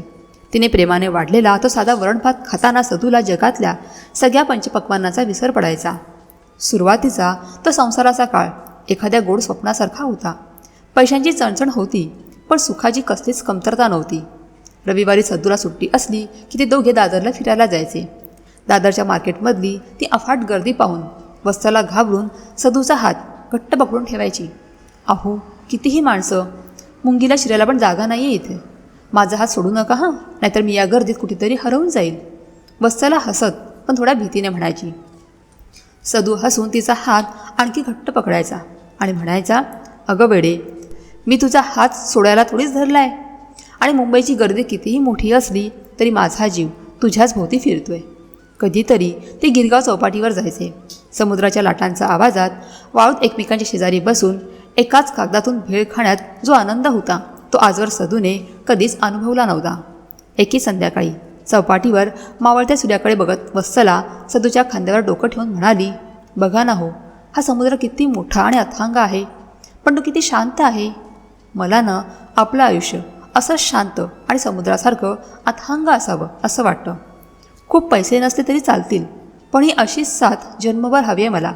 तिने प्रेमाने वाढलेला तो साधा वरणभात खाताना सदूला जगातल्या सगळ्या पंचपक्वान्नाचा विसर पडायचा. सुरुवातीचा तो संसाराचा काळ एखाद्या गोड स्वप्नासारखा होता. पैशांची चणचण होती, पण सुखाची कसलीच कमतरता नव्हती. रविवारी सदूला सुट्टी असली की ते दोघे दादरला फिरायला जायचे. दादरच्या मार्केटमधली ती अफाट गर्दी पाहून वत्सला घाबरून सदूचा हात घट्ट पकडून ठेवायची. अहो, कितीही माणसं, मुंगीला शिरायला पण जागा नाही आहे इथे. माझा हात सोडू नका हां, नाहीतर मी या गर्दीत कुठेतरी हरवून जाईल. वत्सला हसत पण थोड्या भीतीने म्हणायची. सदू हसून तिचा हात आणखी घट्ट पकडायचा आणि म्हणायचा, अगं वेडे, मी तुझा हात सोडायला थोडीच धरलाय. आणि मुंबईची गर्दी कितीही मोठी असली तरी माझा जीव तुझ्याच भोवती फिरतोय. कधीतरी ते गिरगाव चौपाटीवर जायचे. समुद्राच्या लाटांच्या आवाजात वाळूत एकमेकांच्या शेजारी बसून एकाच कागदातून भेळ खाण्यात जो आनंद होता तो आजवर सदूने कधीच अनुभवला नव्हता. एके संध्याकाळी चौपाटीवर मावळत्या सूर्याकडे बघत वत्सला सदूच्या खांद्यावर डोकं ठेवून म्हणाली, बघा ना हो, हा समुद्र किती मोठा आणि अथांग आहे, पण तो किती शांत आहे. मला ना आपलं आयुष्य असंच शांत आणि समुद्रासारखं अथांग असावं असं वाटतं. खूप पैसे नसले तरी चालतील, पण ही अशीच साथ जन्मभर हवी आहे मला.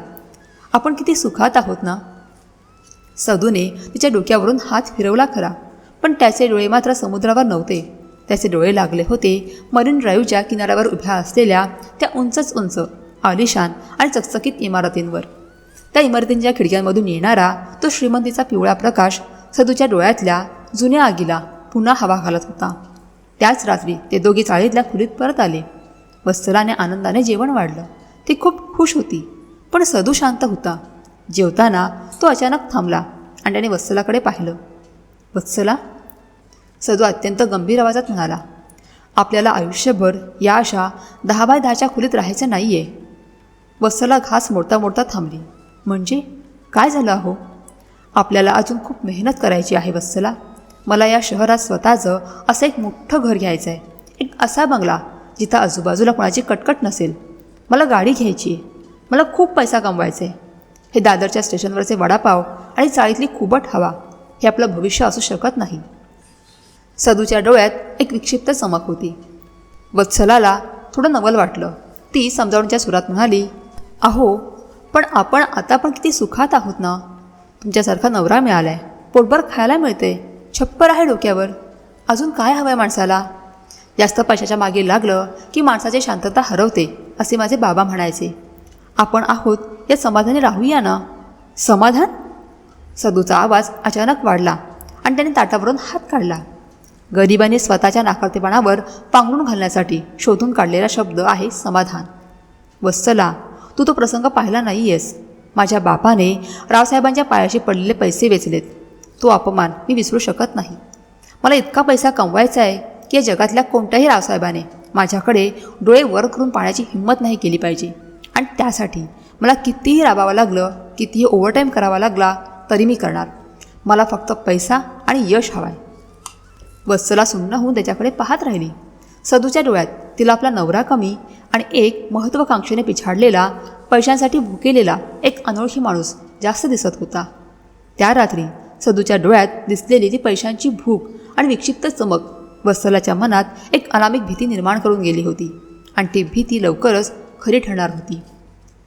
आपण किती सुखात आहोत ना. सदूने तिच्या डोक्यावरून हात फिरवला खरा, पण त्याचे डोळे मात्र समुद्रावर नव्हते. त्याचे डोळे लागले होते मरीन ड्राईव्हच्या किनाऱ्यावर उभ्या असलेल्या त्या उंचच उंच आलिशान आणि चकचकीत इमारतींवर. त्या इमारतींच्या खिडक्यांमधून येणारा तो श्रीमंतीचा पिवळा प्रकाश सदूच्या डोळ्यातल्या जुन्या आगीला पुन्हा हवा घालत होता. त्याच रात्री ते दोघे चाळीतल्या खोलीत परत आले. वत्सलाने आनंदाने जेवण वाढलं. ती खूप खुश होती, पण सदू शांत होता. जेवताना तो अचानक थांबला आणि त्याने वत्सलाकडे पाहिलं. वत्सला, सदू अत्यंत गंभीर आवाजात म्हणाला, आपल्याला आयुष्यभर या अशा 10x10च्या खोलीत राहायचं नाही आहे. वत्सला घास मोडता मोडता थांबली. म्हणजे काय झालं हो? आपल्याला अजून खूप मेहनत करायची आहे वत्सला. मला या शहरात स्वतःचं असं एक मोठं घर घ्यायचं आहे, एक असा बंगला जिथं आजूबाजूला कोणाची कटकट नसेल. मला गाडी घ्यायची आहे. मला खूप पैसा कमवायचा आहे. हे दादरच्या स्टेशनवरचे वडापाव आणि चाळीतली खुबट हवा हे आपलं भविष्य असू शकत नाही. सदूच्या डोळ्यात एक विक्षिप्त चमक होती. वत्सलाला थोडं नवल वाटलं. ती समजावण्याच्या सुरात म्हणाली, अहो, पण आपण आता पण किती सुखात आहोत ना. तुमच्यासारखा नवरा मिळालाय, पोटभर खायला मिळते, छप्पर आहे डोक्यावर. अजून काय हवं आहे माणसाला? जास्त पैशाच्या मागे लागलं की माणसाची शांतता हरवते असे माझे बाबा म्हणायचे. आपण आहोत या समाधानी राहूया ना. समाधान? सदूचा आवाज अचानक वाढला आणि त्याने ताटावरून हात काढला. गरिबाने स्वतःच्या नाकारतेपणावर पांघरून घालण्यासाठी शोधून काढलेला शब्द आहे समाधान. वत्सला, तू तो प्रसंग पाहिला नाही आहेस. माझ्या बापाने रावसाहेबांच्या पायाशी पडलेले पैसे वेचलेत. तो अपमान मी विसरू शकत नाही. मला इतका पैसा कमवायचा आहे की या जगातल्या कोणत्याही रावसाहेबाने माझ्याकडे डोळे वर करून पाहण्याची हिंमत नाही केली पाहिजे. आणि त्यासाठी मला कितीही राबावं लागलं, कितीही ओव्हरटाईम करावा लागला तरी मी करणार. मला फक्त पैसा आणि यश हवं आहे. वत्सला सुन्न होऊन त्याच्याकडे पाहत राहिली. सदूच्या डोळ्यात तिला आपला नवरा कमी आणि एक महत्त्वाकांक्षेने पिछाडलेला, पैशांसाठी भुकेलेला एक अनोळखी माणूस जास्त दिसत होता. त्या रात्री सदूच्या डोळ्यात दिसलेली ती पैशांची भूक आणि विक्षिप्त चमक वत्सलाच्या मनात एक अनामिक भीती निर्माण करून गेली होती. आणि ती भीती लवकरच खरी ठरणार होती.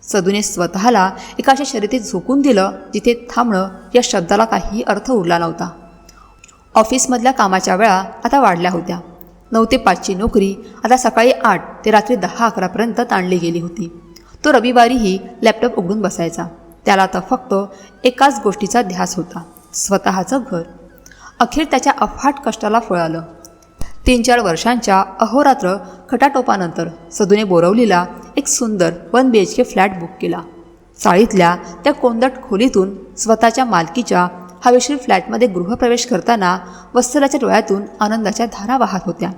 सदूने स्वतःला एका अशा शर्यतीत झोकून दिलं जिथे थांबणं या शब्दाला काहीही अर्थ उरला नव्हता. ऑफिसमधल्या कामाच्या वेळा आता वाढल्या होत्या. 9 ते 5ची नोकरी आता सकाळी 8 ते रात्री 10-11पर्यंत ताणली गेली होती. तो रविवारीही लॅपटॉप उघडून बसायचा. त्याला आता फक्त एकाच गोष्टीचा ध्यास होता, स्वतःचं घर. अखेर त्याच्या अफाट कष्टाला फळ आलं. 3-4 वर्षांच्या अहोरात्र खटाटोपानंतर सदूने बोरवलीला एक सुंदर 1 BHK फ्लॅट बुक केला. चाळीतल्या त्या कोंदट खोलीतून स्वतःच्या मालकीच्या हवेशीर फ्लॅटमध्ये गृहप्रवेश करताना वत्सलाच्या डोळ्यातून आनंदाच्या धारा वाहत होत्या.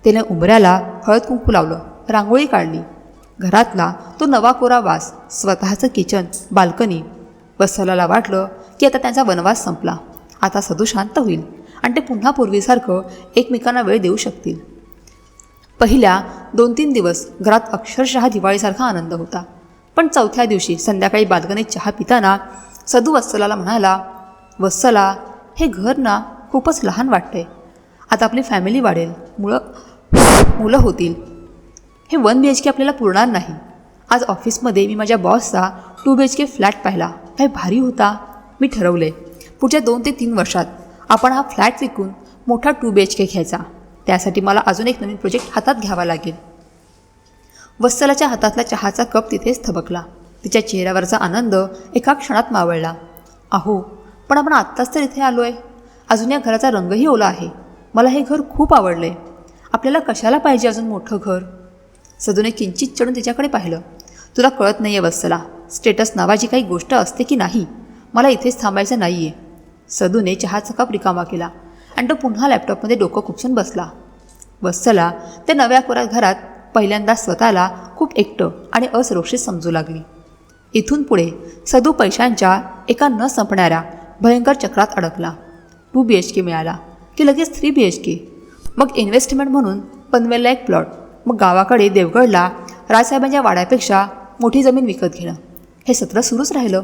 तिने उंबऱ्याला हळद कुंकू लावलं, रांगोळी काढली. घरातला तो नवा कोरा वास, स्वतःचं किचन, बाल्कनी. वत्सलाला वाटलं की आता त्यांचा वनवास संपला. आता सदू शांत होईल आणि ते पुन्हा पूर्वीसारखं एकमेकांना वेळ देऊ शकतील. पहिल्या 2-3 दिवस घरात अक्षरशः दिवाळीसारखा आनंद होता. पण चौथ्या दिवशी संध्याकाळी बाल्कनीत चहा पिताना सदू वत्सलाला म्हणाला, वत्सला, हे घर ना खूपच लहान वाटतंय. आता आपली फॅमिली वाढेल, मुलं होतील. हे 1 BHK आपल्याला पुरणार नाही. आज ऑफिसमध्ये मी माझ्या बॉसचा 2 BHK फ्लॅट पाहिला. काय भारी होता. मी ठरवले पुढच्या 2 ते 3 वर्षात आपण हा फ्लॅट विकून मोठा 2 BHK घ्यायचा. त्यासाठी मला अजून एक नवीन प्रोजेक्ट हातात घ्यावा लागेल. वत्सलाच्या हातातला चहाचा कप तिथेच थबकला. तिच्या चेहऱ्यावरचा आनंद एका क्षणात मावळला. अहो, पण आपण आत्ताच तर इथे आलो आहे. अजून या घराचा रंगही ओला आहे. मला हे घर खूप आवडले. आपल्याला कशाला पाहिजे अजून मोठं घर? सदूने किंचित चढून तिच्याकडे पाहिलं. तुला कळत नाही आहे वत्सला, स्टेटस नावाची काही गोष्ट असते की नाही. मला इथेच थांबायचं नाही आहे. सदूने चहाचा कप रिकामा केला आणि तो पुन्हा लॅपटॉपमध्ये डोकं खुपसून बसला. वत्सला त्या नव्या कोऱ्या घरात पहिल्यांदा स्वतःला खूप एकटं आणि असुरक्षित समजू लागली. इथून पुढे सदू पैशांच्या एका न संपणाऱ्या भयंकर चक्रात अडकला. 2 BHK मिळाला की लगेच 3 BHK, मग इन्व्हेस्टमेंट म्हणून पनवेलला एक प्लॉट, मग गावाकडे देवगडला राजसाहेबांच्या वाड्यापेक्षा मोठी जमीन विकत घेणं. हे सत्र सुरूच राहिलं.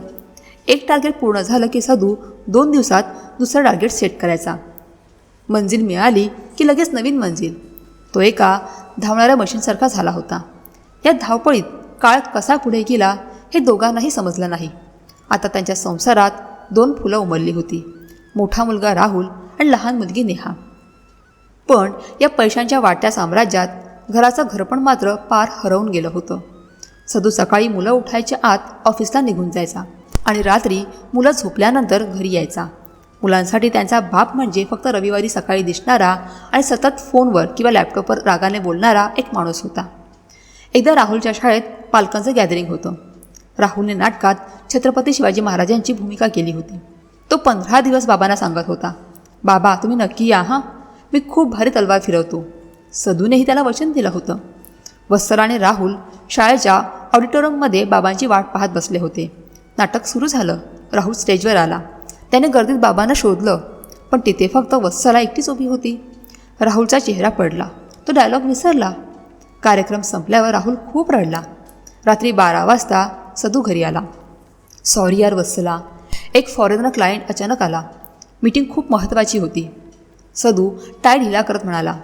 एक टार्गेट पूर्ण झालं की सदू 2 दिवसात दुसरं टार्गेट सेट करायचा. मंजिल मिळाली की लगेच नवीन मंजिल. तो एका धावणाऱ्या मशीनसारखा झाला होता. या धावपळीत काळ कसा पुढे गेला हे दोघांनाही समजलं नाही. आता त्यांच्या संसारात 2 फुलं उमलली होती, मोठा मुलगा राहुल आणि लहान मुलगी नेहा. पण या पैशांच्या वाट्या साम्राज्यात घराचं घरपण मात्र पार हरवून गेलं होतं. सदू सकाळी मुलं उठायच्या आत ऑफिसला निघून जायचा आणि रात्री मुलं झोपल्यानंतर घरी यायचा. मुलांसाठी त्यांचा बाप म्हणजे फक्त रविवारी सकाळी दिसणारा आणि सतत फोनवर किंवा लॅपटॉपवर रागाने बोलणारा एक माणूस होता. एकदा राहुलच्या शाळेत पालकांचं गॅदरिंग होतं. राहुलने नाटकात छत्रपती शिवाजी महाराजांची भूमिका केली होती. तो 15 दिवस बाबांना सांगत होता, बाबा तुम्ही नक्की या हां, मी खूप भारी तलवार फिरवतो. सदूनेही त्याला वचन दिलं होतं. वत्सला आणि राहुल शाळेच्या ऑडिटोरियममध्ये बाबांची वाट पाहत बसले होते. नाटक सुरू झालं. राहुल स्टेजवर आला. त्याने गर्दीत बाबांना शोधलं, पण तिथे फक्त वत्सला एकटीच उभी होती. राहुलचा चेहरा पडला. तो डायलॉग विसरला. कार्यक्रम संपल्यावर राहुल खूप रडला. रात्री 12 वाजता सदू घरी आला. सॉरी यार वत्सला, एक फॉरेनर क्लायंट अचानक आला. मीटिंग खूप महत्त्वाची होती. सदू टाय ढिला करत म्हणाला.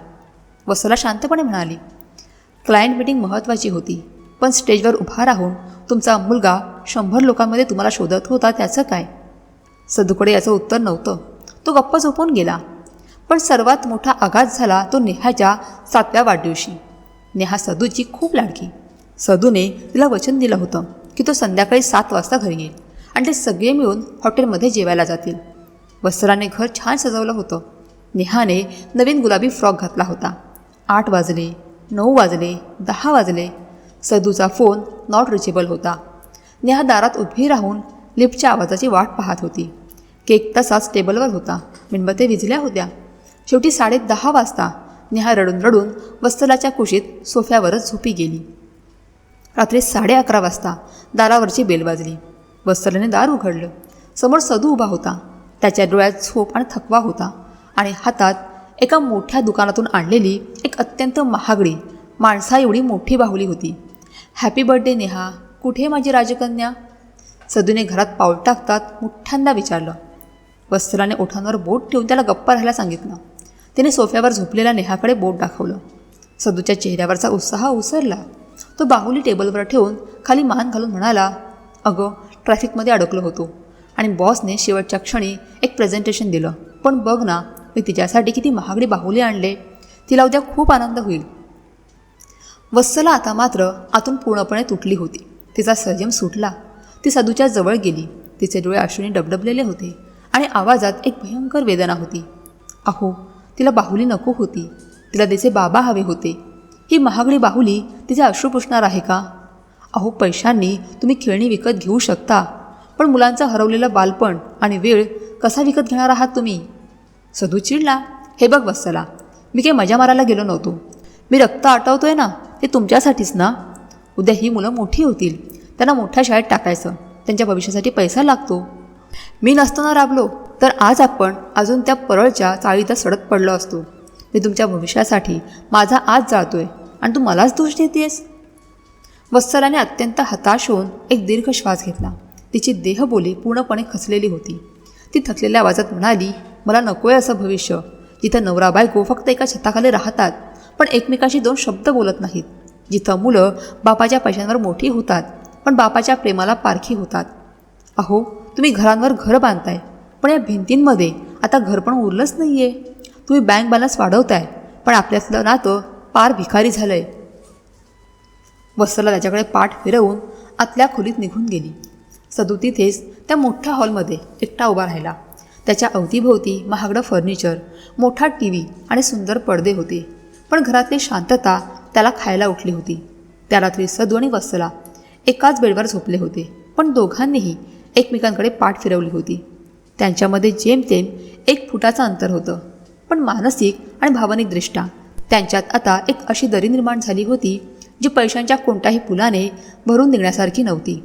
वत्सला शांतपणे म्हणाली, क्लायंट मीटिंग महत्त्वाची होती, पण स्टेजवर उभा राहून तुमचा मुलगा 100 लोकांमध्ये तुम्हाला शोधत होता त्याचं काय? सदूकडे याचं उत्तर नव्हतं. तो गप्प झोपून गेला. पण सर्वात मोठा आघात झाला तो नेहाच्या 7व्या वाढदिवशी. नेहा सदूची खूप लाडकी. सदूने तिला वचन दिलं होतं की तो संध्याकाळी 7 वाजता घरी येईल आणि ते सगळे मिळून हॉटेलमध्ये जेवायला जातील. वत्सलाने घर छान सजवलं होतं. नेहाने नवीन गुलाबी फ्रॉक घातला होता. 8 वाजले, 9 वाजले, 10 वाजले. सदूचा फोन नॉट रिचेबल होता. नेहा दारात उभी राहून लिफ्टच्या आवाजाची वाट पाहत होती. केक तसाच टेबलवर होता. मेणबत्त्या विझल्या होत्या. शेवटी 10:30 वाजता नेहा रडून रडून वत्सलाच्या कुशीत सोफ्यावरच झोपी गेली. रात्री 11:30 वाजता दारावरची बेल वाजली. वत्सलाने दार उघडलं. समोर सदू उभा होता. त्याच्या डोळ्यात झोप आणि थकवा होता आणि हातात एका मोठ्या दुकानातून आणलेली एक अत्यंत महागडी माणसा एवढी मोठी बाहुली होती. हॅपी बर्थडे नेहा, कुठे माझी राजकन्या? सदूने घरात पाऊल टाकतात मोठ्यांदा विचारलं. वत्सलाने ओठांवर बोट ठेवून त्याला गप्पा राहायला सांगितलं. तिने सोफ्यावर झोपलेल्या नेहाकडे बोट दाखवलं. सदूच्या चेहऱ्यावरचा उत्साह उसरला. तो बाहुली टेबलवर ठेवून खाली मान घालून म्हणाला, अगं ट्रॅफिकमध्ये अडकलो होतो आणि बॉसने शेवटच्या क्षणी एक प्रेझेंटेशन दिलं. पण बघ ना, मी तिच्यासाठी किती महागडी बाहुली आणले. तिला उद्या खूप आनंद होईल. वत्सला आता मात्र आतून पूर्णपणे तुटली होती. तिचा संयम सुटला. ती सदूच्या जवळ गेली. तिचे डोळे अश्रूने डबडबलेले होते आणि आवाजात एक भयंकर वेदना होती. अहो, तिला बाहुली नको होती. तिला तिचे बाबा हवे होते. ही महागडी बाहुली तिचे अश्रू पुसणार आहे का? अहो, पैशांनी तुम्ही खेळणी विकत घेऊ शकता, पण मुलांचं हरवलेलं बालपण आणि वेळ कसा विकत घेणार आहात तुम्ही? सदू चिडला. हे बघ वत्सला, मी काही मजा मारायला गेलो नव्हतो. मी रक्त आटवतोय ना, ते तुमच्यासाठीच ना. उद्या ही मुलं मोठी होतील, त्यांना मोठ्या शाळेत टाकायचं, त्यांच्या भविष्यासाठी पैसा लागतो. मी नसताना राबलो तर आज आपण अजून त्या परळच्या चाळीत सडत पडलो असतो. मी तुमच्या भविष्यासाठी माझा आज जाळतोय आणि तू मलाच दोष देतेस. वत्सलाने अत्यंत हताश होऊन एक दीर्घ श्वास घेतला. तिची देहबोली पूर्णपणे खचलेली होती. ती थकलेल्या आवाजात म्हणाली, मला नकोय असं भविष्य जिथं नवरा बायको फक्त एका छताखाली राहतात पण एकमेकाशी 2 शब्द बोलत नाहीत. जिथं मुलं बापाच्या पैशांवर मोठी होतात पण बापाच्या प्रेमाला पारखी होतात. अहो, तुम्ही घरांवर घर बांधताय पण या भिंतींमध्ये आता घर पण उरलंच नाही आहे. तुम्ही बँक बॅलन्स वाढवताय पण आपल्यातलं नातं पार भिकारी झालं आहे. वत्सला त्याच्याकडे पाठ फिरवून आतल्या खोलीत निघून गेली. सदू तिथेच त्या मोठ्या हॉलमध्ये एकटा उभा राहिला. त्याच्या अवतीभोवती महागडं फर्निचर, मोठा TV आणि सुंदर पडदे होते. पण घरातली शांतता त्याला खायला उठली होती. त्या रात्री सदू आणि वत्सला एकाच बेडवर झोपले होते पण दोघांनीही एकमेकांकडे पाठ फिरवली होती. त्यांच्यामध्ये जेमतेम 1 फुटाचं अंतर होतं पण मानसिक आणि भावनिकदृष्ट्या त्यांच्यात आता एक अशी दरी निर्माण झाली होती जी पैशांच्या कोणत्याही पुलाने भरून निघण्यासारखी नव्हती.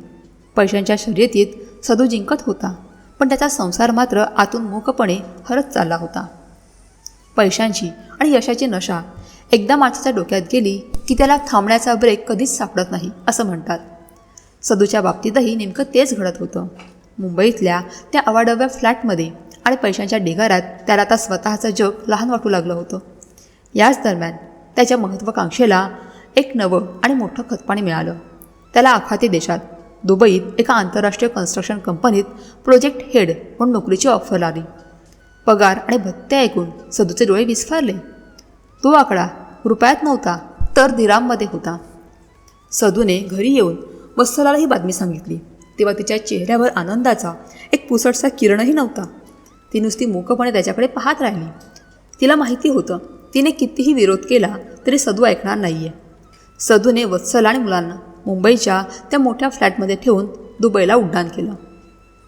पैशांच्या शर्यतीत सदू जिंकत होता पण त्याचा संसार मात्र आतून मूकपणे हरत चालला होता. पैशांची आणि यशाची नशा एकदा माणसाच्या डोक्यात गेली की त्याला थांबण्याचा ब्रेक कधीच सापडत नाही असं म्हणतात. सदूच्या बाबतीतही नेमकं तेच घडत होतं. मुंबईतल्या त्या अवाढव्य फ्लॅटमध्ये आणि पैशांच्या ढिगाऱ्यात त्याला आता स्वतःचं जग लहान वाटू लागलं होतं. याच दरम्यान त्याच्या महत्त्वाकांक्षेला एक नवं आणि मोठं खतपाणी मिळालं. त्याला आखाती देशात दुबईत एका आंतरराष्ट्रीय कन्स्ट्रक्शन कंपनीत प्रोजेक्ट हेड म्हणून नोकरीची ऑफर आली. पगार आणि भत्ते ऐकून सदूचे डोळे विस्फारले. तो आकडा रुपयात नव्हता तर दिराममध्ये होता. सदूने घरी येऊन वत्सलाला ही बातमी सांगितली तेव्हा तिच्या चेहऱ्यावर आनंदाचा एक पुसटसा किरणही नव्हता. ती नुसती मूकपणे त्याच्याकडे पाहत राहिली. तिला माहिती होतं तिने कितीही विरोध केला तरी सदू ऐकणार नाहीये. सदूने वत्सला आणि मुलांना मुंबईच्या त्या मोठ्या फ्लॅटमध्ये ठेवून दुबईला उड्डाण केलं.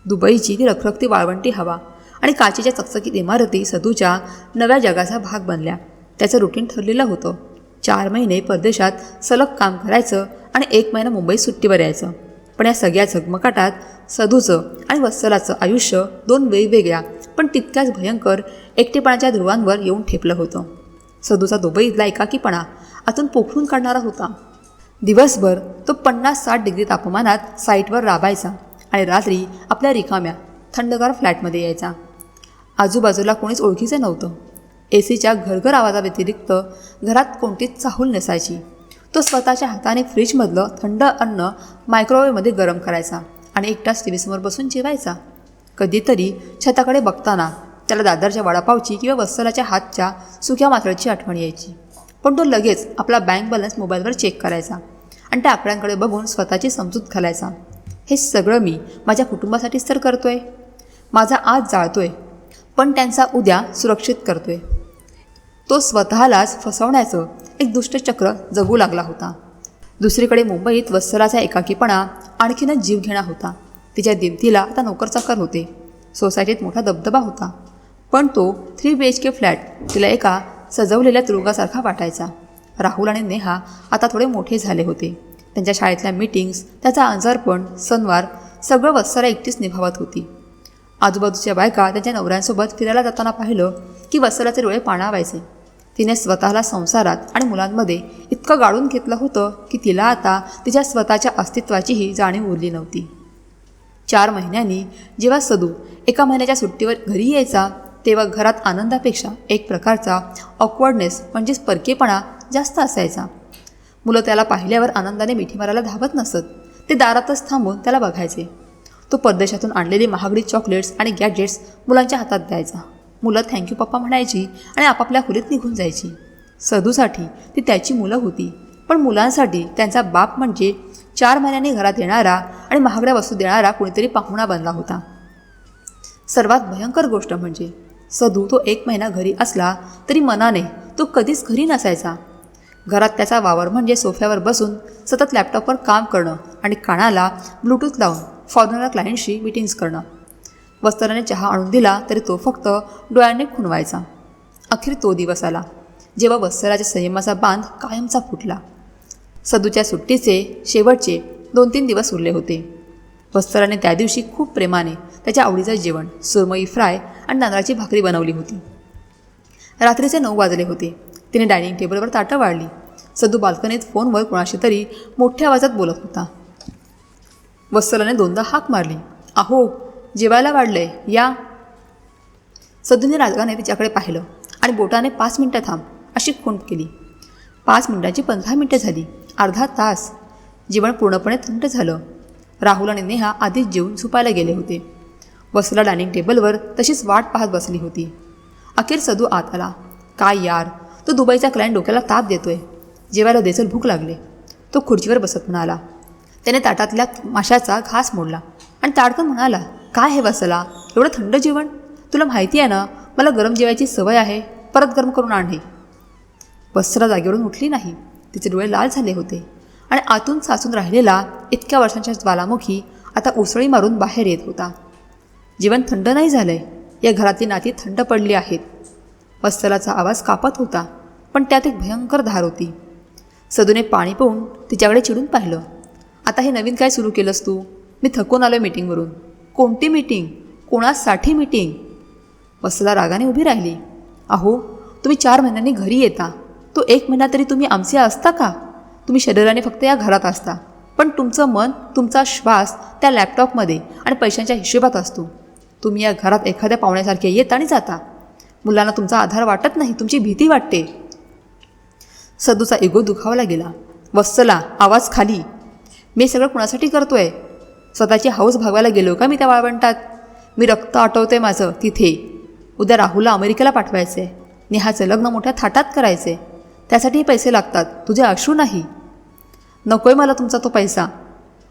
दुबईची ती रखरखती वाळवंटी हवा आणि काचेच्या चकचकीत इमारती सदूच्या नव्या जगाचा भाग बनल्या. त्याचं रुटीन ठरलेलं होतं. 4 महिने परदेशात सलग काम करायचं आणि 1 महिना मुंबईत सुट्टीवर यायचं. पण या सगळ्या झगमगाटात सदूचं आणि वत्सलाचं आयुष्य 2 वेगवेगळ्या पण तितक्याच भयंकर एकटेपणाच्या ध्रुवांवर येऊन ठेपलं होतं. सदूचा दुबईतला एकाकीपणा आतून पोखरून काढणारा होता. दिवसभर तो 50-60 डिग्री तापमानात साईटवर राबायचा आणि रात्री आपल्या रिकाम्या थंडगार फ्लॅटमध्ये यायचा. आजूबाजूला कोणीच ओळखीचं नव्हतं. एसीच्या घरघर आवाजाव्यतिरिक्त घरात कोणतीच चाहूल नसायची. तो स्वतःच्या हाताने फ्रीजमधलं थंड अन्न मायक्रोवेव्हमध्ये गरम करायचा आणि एकटाच TV समोर बसून जेवायचा. कधीतरी छताकडे बघताना त्याला दादरच्या वडापावची किंवा वत्सलाच्या हातच्या सुक्या मासळीची आठवण यायची. पण तो लगेच आपला बँक बॅलन्स मोबाईलवर चेक करायचा आणि त्या आकड्यांकडे बघून स्वतःची समजूत घालायचा. हे सगळं मी माझ्या कुटुंबासाठीच तर करतोय. माझा आज जाळतोय पण त्यांचा उद्या सुरक्षित करतोय. तो स्वतःलाच फसवण्याचं एक दुष्टचक्र जगू लागला होता. दुसरीकडे मुंबईत वत्सलाचा एकाकीपणा आणखीनच जीवघेणा होता. तिच्या दिमतीला आता नोकरचाकर होते. सोसायटीत मोठा दबदबा होता पण तो 3 BHK फ्लॅट तिला एका सजवलेल्या तुरुंगासारखा वाटायचा. राहुल आणि नेहा आता थोडे मोठे झाले होते. त्यांच्या शाळेतल्या मीटिंग्स, त्याचा आजारपण, सणवार सगळं वत्सला एकटीच निभावत होती. आजूबाजूच्या बायका त्यांच्या नवऱ्यांसोबत फिरायला जाताना पाहिलं की वत्सलाचे डोळे पाणावायचे. तिने स्वतःला संसारात आणि मुलांमध्ये इतकं गाळून घेतलं होतं की तिला आता तिच्या स्वतःच्या अस्तित्वाचीही जाणीव उरली नव्हती. 4 महिन्यांनी जेव्हा सदू 1 महिन्याच्या सुट्टीवर घरी यायचा तेव्हा घरात आनंदापेक्षा एक प्रकारचा ऑकवर्डनेस म्हणजेच परकेपणा जास्त असायचा. मुलं त्याला पाहिल्यावर आनंदाने मिठी मारायला धावत नसत. ते दारातच थांबून त्याला बघायचे. तो परदेशातून आणलेली महागडी चॉकलेट्स आणि गॅजेट्स मुलांच्या हातात द्यायचा. मुलं थँक्यू पप्पा म्हणायची आणि आपापल्या खोलीत निघून जायची. सदूसाठी ती त्याची मुलं होती पण मुलांसाठी त्यांचा बाप म्हणजे 4 महिन्यांनी घरात येणारा आणि महागड्या वस्तू देणारा कोणीतरी पाहुणा बनला होता. सर्वात भयंकर गोष्ट म्हणजे सदू तो 1 महिना घरी असला तरी मनाने तो कधीच घरी नसायचा. घरात त्याचा वावर म्हणजे सोफ्यावर बसून सतत लॅपटॉपवर काम करणं आणि कानाला ब्लूटूथ लावून फॉरेनर क्लायंटशी मीटिंग्स करणं. वत्सलाने चहा आणून दिला तरी तो फक्त डोळ्यांनी खुणवायचा. अखेर तो दिवस आला जेव्हा वत्सलाच्या संयमाचा बांध कायमचा फुटला. सदूच्या सुट्टीचे शेवटचे 2-3 दिवस उरले होते. वत्सलाने त्या दिवशी खूप प्रेमाने त्याच्या आवडीचं जेवण सुरमई फ्राय आणि तांदळाची भाकरी बनवली होती. रात्रीचे 9 वाजले होते. तिने डायनिंग टेबलवर ताटं वाढली. सदू बाल्कनीत फोनवर कोणाशी तरी मोठ्या आवाजात बोलत होता. वत्सलाने 2दा हाक मारली. अहो, जेवायला वाढलंय, या. सदूने रागाने तिच्याकडे पाहिलं आणि बोटाने 5 मिनिटं थांब अशी खूण केली. 5 मिनिटांची 15 मिनिटं झाली, अर्धा तास. जेवण पूर्णपणे थंड झालं. राहुल आणि नेहा आधीच जेवून झोपायला गेले होते. वत्सला डायनिंग टेबलवर तशीच वाट पाहत बसली होती. अखेर सदू आत आला. काय यार, तो दुबईचा क्लायंट डोक्याला ताप देतोय, जेवायला देचल भूक लागले. तो खुर्चीवर बसत म्हणाला. त्याने ताटातल्या माशाचा घास मोडला आणि ताडकन म्हणाला, काय हे वत्सला, एवढं थंड जेवण? तुला माहिती आहे ना मला गरम जेवायची सवय आहे, परत गरम करून आणणे. वत्सला जागेवरून उठली नाही. तिचे डोळे लाल झाले होते आणि आतून साचून राहिलेला इतक्या वर्षांच्या ज्वालामुखी आता उसळी मारून बाहेर येत होता. जेवण थंड नाही झालंय, या घरातली नाती थंड पडली आहेत. वत्सलाचा आवाज कापत होता, पण त्यात एक भयंकर धार होती. सदूने पाणी पिऊन तिच्याकडे चिडून पाहिलं. आता हे नवीन काय सुरू केलंस तू? मी थकून आलोय मीटिंगवरून. कोणती मीटिंग? कोणासाठी मीटिंग? वत्सला रागाने उभी राहिली. अहो, तुम्ही 4 महिन्यांनी घरी येता, तो 1 महिना तरी तुम्ही आमचे असता का? तुम्ही शरीराने फक्त या घरात असता, पण तुमचं मन, तुमचा श्वास त्या लॅपटॉपमध्ये आणि पैशांच्या हिशोबात असतो. तुम्ही या घरात एखाद्या पाहुण्यासारखे येता आणि जाता. मुलांना तुमचा आधार वाटत नाही, तुमची भीती वाटते. सदूचा इगो दुखावला गेला. वत्सला, आवाज खाली. मी सगळं कुणासाठी करतोय? स्वतःची हौस भागवायला गेलो का मी त्या वाळवंटात? मी रक्त आटवतोय माझं तिथे. उद्या राहुलला अमेरिकेला पाठवायचे, नेहाचं लग्न मोठ्या थाटात करायचे, त्यासाठी पैसे लागतात, तुझे अश्रू नाही. नकोय मला तुमचा तो पैसा.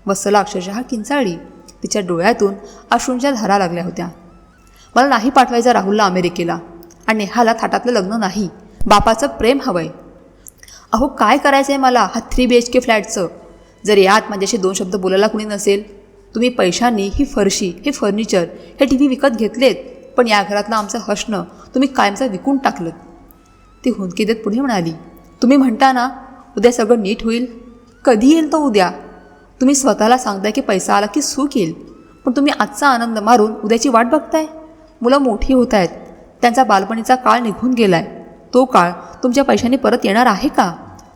वत्सला अक्षरशः किंचाळली. तिच्या डोळ्यातून अश्रूंच्या धारा लागल्या होत्या. मला नाही पाठवायचं राहुलला अमेरिकेला, आणि नेहाला थाटातलं लग्न नाही. बापाचं प्रेम हवंय. अहो, काय करायचं आहे मला हा 3 BHK फ्लॅटचं? जर यात माझ्याशी 2 शब्द बोलायला कुणी नसेल. तुम्ही पैशांनी ही फरशी, हे फर्निचर, हे TV विकत घेतलेत, पण या घरातलं आमचं हसणं तुम्ही कायमचं विकून टाकलं. ती हुंदकी देत पुढे म्हणाली. तुम्ही म्हणता ना उद्या सगळं नीट होईल. कधी येईल तो उद्या? तुम्ही स्वतःला सांगताय की पैसा आला की सुख येईल, पण तुम्ही आजचा आनंद मारून उद्याची वाट बघताय. मुलं मोठी होत आहेत, त्यांचा बालपणीचा काळ निघून गेलाय. तो काळ तुमच्या पैशांनी परत येणार आहे का?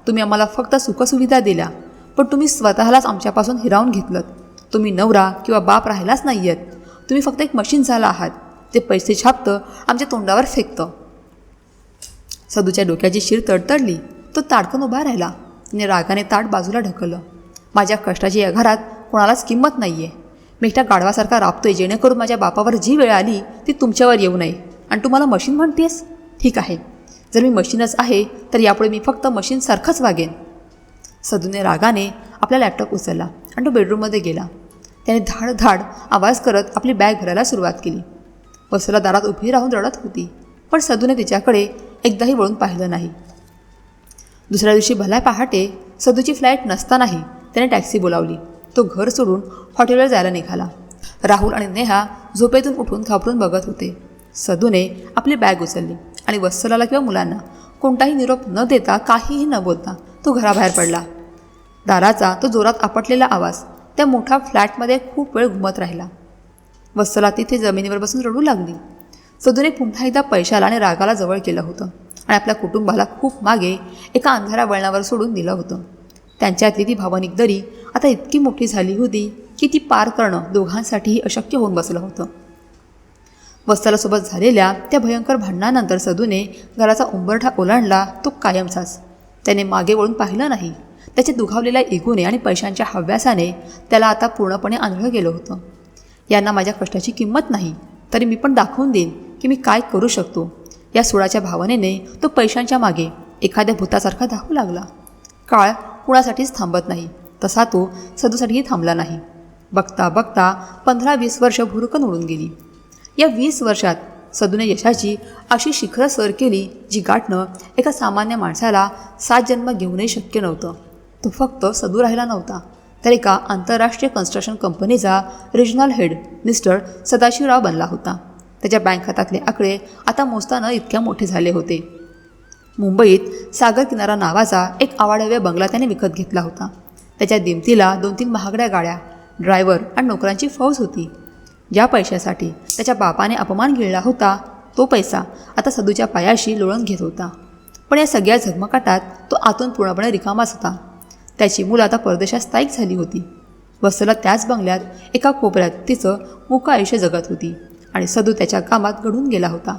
तुम्ही आम्हाला फक्त सुखसुविधा दिल्या, पण तुम्ही स्वतःलाच आमच्यापासून हिरावून घेतलं. तुम्ही नवरा किंवा बाप राहिलाच नाही आहेत. तुम्ही फक्त एक मशीन झाला आहात, ते पैसे छापतं, आमच्या तोंडावर फेकतं. सदूच्या डोक्याची शिर तडतडली. तो ताडकन उभा राहिला. तिने रागाने ताट बाजूला ढकललं. माझ्या कष्टाची या घरात कोणालाच किंमत नाही आहे. मी एकट्या गाढवासारखा राबतोय जेणेकरून माझ्या बापावर जी वेळ आली ती तुमच्यावर येऊ नये. आणि तू मला मशीन म्हणतेस? ठीक आहे, जर मी मशीनच आहे तर यापुढे मी फक्त मशीनसारखंच वागेन. सदूने रागाने आपला लॅपटॉप उचलला आणि तो बेडरूममध्ये गेला. त्याने धाड धाड आवाज करत आपली बॅग भरायला सुरुवात केली. वत्सला दारात उभी राहून रडत होती, पण सदूने तिच्याकडे एकदाही वळून पाहिलं नाही. दुसऱ्या दिवशी भल्या पहाटे सदूची फ्लाईट नसतानाही त्याने टॅक्सी बोलावली. तो घर सोडून हॉटेलवर जायला निघाला. राहुल आणि नेहा झोपेतून उठून घाबरून बघत होते. सदूने आपली बॅग उचलली आणि वत्सलाला किंवा मुलांना कोणताही निरोप न देता, काहीही न बोलता तो घराबाहेर पडला. दाराचा तो जोरात आपटलेला आवाज त्या मोठ्या फ्लॅटमध्ये खूप वेळ घुमत राहिला. वत्सला तिथे जमिनीवर बसून रडू लागली. सदूने पुन्हा एकदा पैशाला आणि रागाला जवळ केलं होतं आणि आपल्या कुटुंबाला खूप मागे एका अंधाऱ्या वळणावर सोडून दिलं होतं. त्यांच्यातली ती भावनिक दरी आता इतकी मोठी झाली होती की ती पार करणं दोघांसाठीही अशक्य होऊन बसलं होतं. वत्सलासोबत झालेल्या त्या भयंकर भांडणानंतर सदूने घराचा उंबरठा ओलांडला तो कायमचाच. त्याने मागे वळून पाहिलं नाही. त्याच्या दुखावलेल्या इगोने आणि पैशांच्या हव्यासाने त्याला आता पूर्णपणे आंधळं गेलं होतं. यांना माझ्या कष्टाची किंमत नाही, तरी मी पण दाखवून देईन की मी काय करू शकतो. या सोळाच्या भावनेने तो पैशांच्या मागे एखाद्या भूतासारखा धावू लागला. काळ कुणासाठीच थांबत नाही, तसा तो सदूसाठीही थांबला नाही. बघता बघता 15-20 वर्ष भुरकन उडून गेली. या 20 वर्षात सदूने यशाची अशी शिखरं सर केली जी गाठणं एका सामान्य माणसाला 7 जन्म घेऊनही शक्य नव्हतं. तो फक्त सदू राहिला नव्हता, तर एका आंतरराष्ट्रीय कन्स्ट्रक्शन कंपनीचा रिजनल हेड मिस्टर सदाशिवराव बनला होता. त्याच्या बँक खात्यातले आकडे आता मोजताना इतक्या मोठे झाले होते. मुंबईत सागर किनारा नावाचा एक आवाढव्य बंगला त्याने विकत घेतला होता. त्याच्या दिमतीला 2-3 महागड्या गाड्या, ड्रायव्हर आणि नोकरांची फौज होती. ज्या पैशासाठी त्याच्या बापाने अपमान गिळला होता तो पैसा आता सदूच्या पायाशी लोळण घेत होता. पण या सगळ्या झगमगाटात तो आतून पूर्णपणे रिकामाच होता. त्याची मुलं आता परदेशात स्थायिक झाली होती. वत्सला त्याच बंगल्यात एका कोपऱ्यात तिचं मुकं आयुष्य जगत होती आणि सदू त्याच्या कामात घडून गेला होता.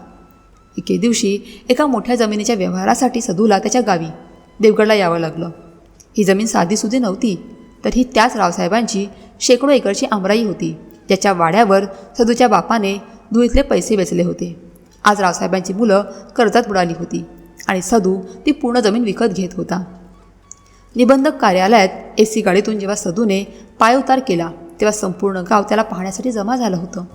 एके दिवशी एका मोठ्या जमिनीच्या व्यवहारासाठी सदूला त्याच्या गावी देवगडला यावं लागलं. ही जमीन साधीसुधी नव्हती, तर ही त्याच रावसाहेबांची शेकडो एकरची आमराई होती, ज्याच्या वाड्यावर सदूच्या बापाने धुळीतले पैसे वेचले होते. आज रावसाहेबांची मुलं कर्जात बुडाली होती आणि सदू ती पूर्ण जमीन विकत घेत होता. निबंधक कार्यालयात AC गाडीतून जेव्हा सदूने पायउतार केला तेव्हा संपूर्ण गाव त्याला पाहण्यासाठी जमा झालं होतं.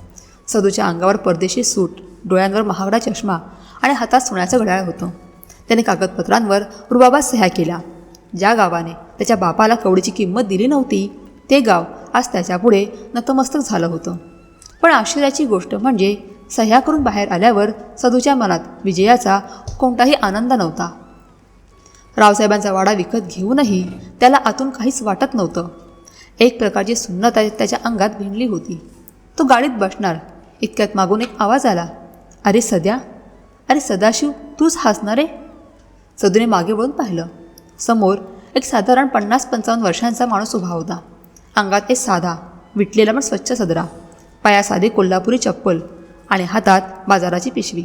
सदूच्या अंगावर परदेशी सूट, डोळ्यांवर महागडा चष्मा आणि हातात सोन्याचं घड्याळ होतं. त्याने कागदपत्रांवर रुबाबात सह्या केल्या. ज्या गावाने त्याच्या बापाला कवडीची किंमत दिली नव्हती ते गाव आज त्याच्यापुढे नतमस्तक झालं होतं. पण आश्चर्याची गोष्ट म्हणजे सह्या करून बाहेर आल्यावर सदूच्या मनात विजयाचा कोणताही आनंद नव्हता. रावसाहेबांचा वाडा विकत घेऊनही त्याला आतून काहीच वाटत नव्हतं. एक प्रकारची सुन्नता त्याच्या अंगात भिनली होती. तो गाडीत बसणार इतक्यात मागून एक आवाज आला, "अरे सद्या, अरे सदाशिव, तूच हसणार रे?" सदूने मागे वळून पाहिलं. समोर एक साधारण 50-55 वर्षांचा माणूस उभा होता. अंगात एक साधा विटलेला पण स्वच्छ सदरा, पाया साधी कोल्हापुरी चप्पल आणि हातात बाजाराची पिशवी.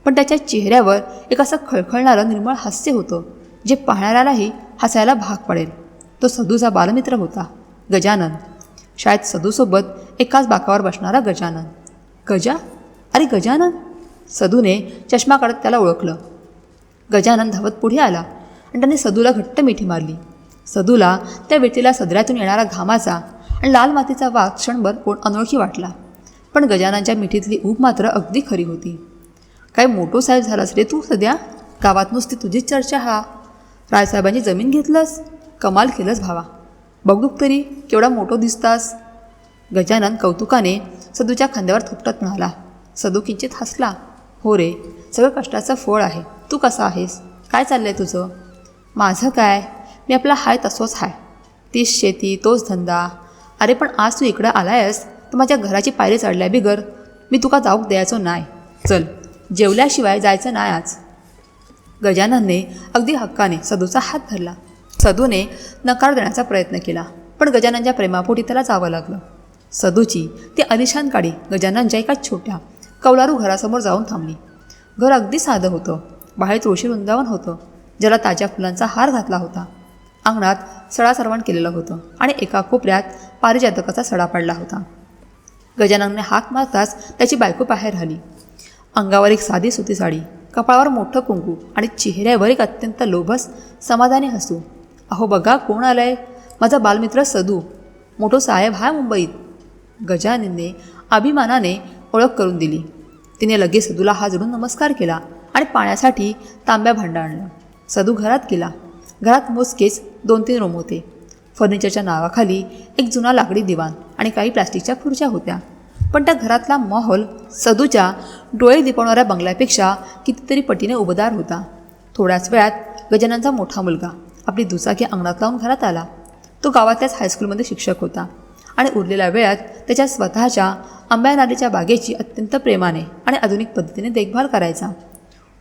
पण त्याच्या चेहऱ्यावर एक असं खळखळणारं निर्मळ हास्य होतं जे पाहणाऱ्यालाही हसायला भाग पडेल. तो सदूचा बालमित्र होता, गजानन. शाळेत सदूसोबत एकाच बाकावर बसणारा गजानन. गजा, अरे गजानन! सदूने चष्मा काढत त्याला ओळखलं. गजानन धावत पुढे आला आणि त्याने सदूला घट्ट मिठी मारली. सदूला त्या वेटीला सदऱ्यातून येणारा घामाचा आणि लाल मातीचा वास क्षणभर कोण अनोळखी वाटला. पण गजाननच्या मिठीतली ऊब मात्र अगदी खरी होती. काय मोठो साहेब झालास रे तू सध्या? गावात नुसती तुझीच चर्चा. हा रायसाहेबांची जमीन घेतलंस? कमाल केलंस भावा. बघू तरी केवढा मोठो दिसतास. गजानन कौतुकाने सदूच्या खांद्यावर थोपटत म्हणाला. सदू किंचित हसला. हो रे, सगळं कष्टाचं फळ आहे. तू कसा आहेस? काय चाललंय तुझं? माझं काय, मी आपला हाय तसोच हाय. तीच शेती, तोच धंदा. अरे पण आज तू इकडं आलायस तर माझ्या घराची पायरी चढल्या बिगर मी तुका जाऊक द्यायचो नाही. चल, जेवल्याशिवाय जायचं नाही आज. गजाननने अगदी हक्काने सदूचा हात धरला. सदूने नकार देण्याचा प्रयत्न केला, पण गजाननच्या प्रेमापोटी त्याला जावं लागलं. सदूची ती आलिशान गाडी गजाननच्या एका छोट्या कौलारू घरासमोर जाऊन थांबली. घर अगदी साधं होतं. बाहेर तुळशी वृंदावन होतं, ज्याला ताज्या फुलांचा हार घातला होता. अंगणात सडा सरवण केलेलं होतं आणि एका कोपऱ्यात पारिजातकाचा सडा पडला होता. गजाननने हाक मारताच त्याची बायको बाहेर आली. अंगावर एक साधी सुती साडी, कपाळावर मोठं कुंकू आणि चेहऱ्यावर एक अत्यंत लोभस समाधानी हसू. अहो बघा कोण आलंय, माझा बालमित्र सदू, मोठो साहेब हा मुंबईत. गजाननने अभिमानाने ओळख करून दिली. तिने लगेच सदूला हात जोडून नमस्कार केला आणि पाण्यासाठी तांब्या भांडं आणलं. सदू घरात गेला. घरात मोजकेच 2-3 रूम होते. फर्निचरच्या नावाखाली एक जुना लाकडी दिवाण आणि काही प्लास्टिकच्या खुर्च्या होत्या. पण त्या घरातला माहोल सदूच्या डोळे दिपवणाऱ्या बंगल्यापेक्षा कितीतरी पटीने उबदार होता. थोड्याच वेळात गजाननचा मोठा मुलगा आपली दुचाकी अंगणात लावून घरात आला. तो गावातल्याच हायस्कूलमध्ये शिक्षक होता आणि उरलेल्या वेळात त्याच्या स्वतःच्या आंब्यानालीच्या बागेची अत्यंत प्रेमाने आणि आधुनिक पद्धतीने देखभाल करायचा.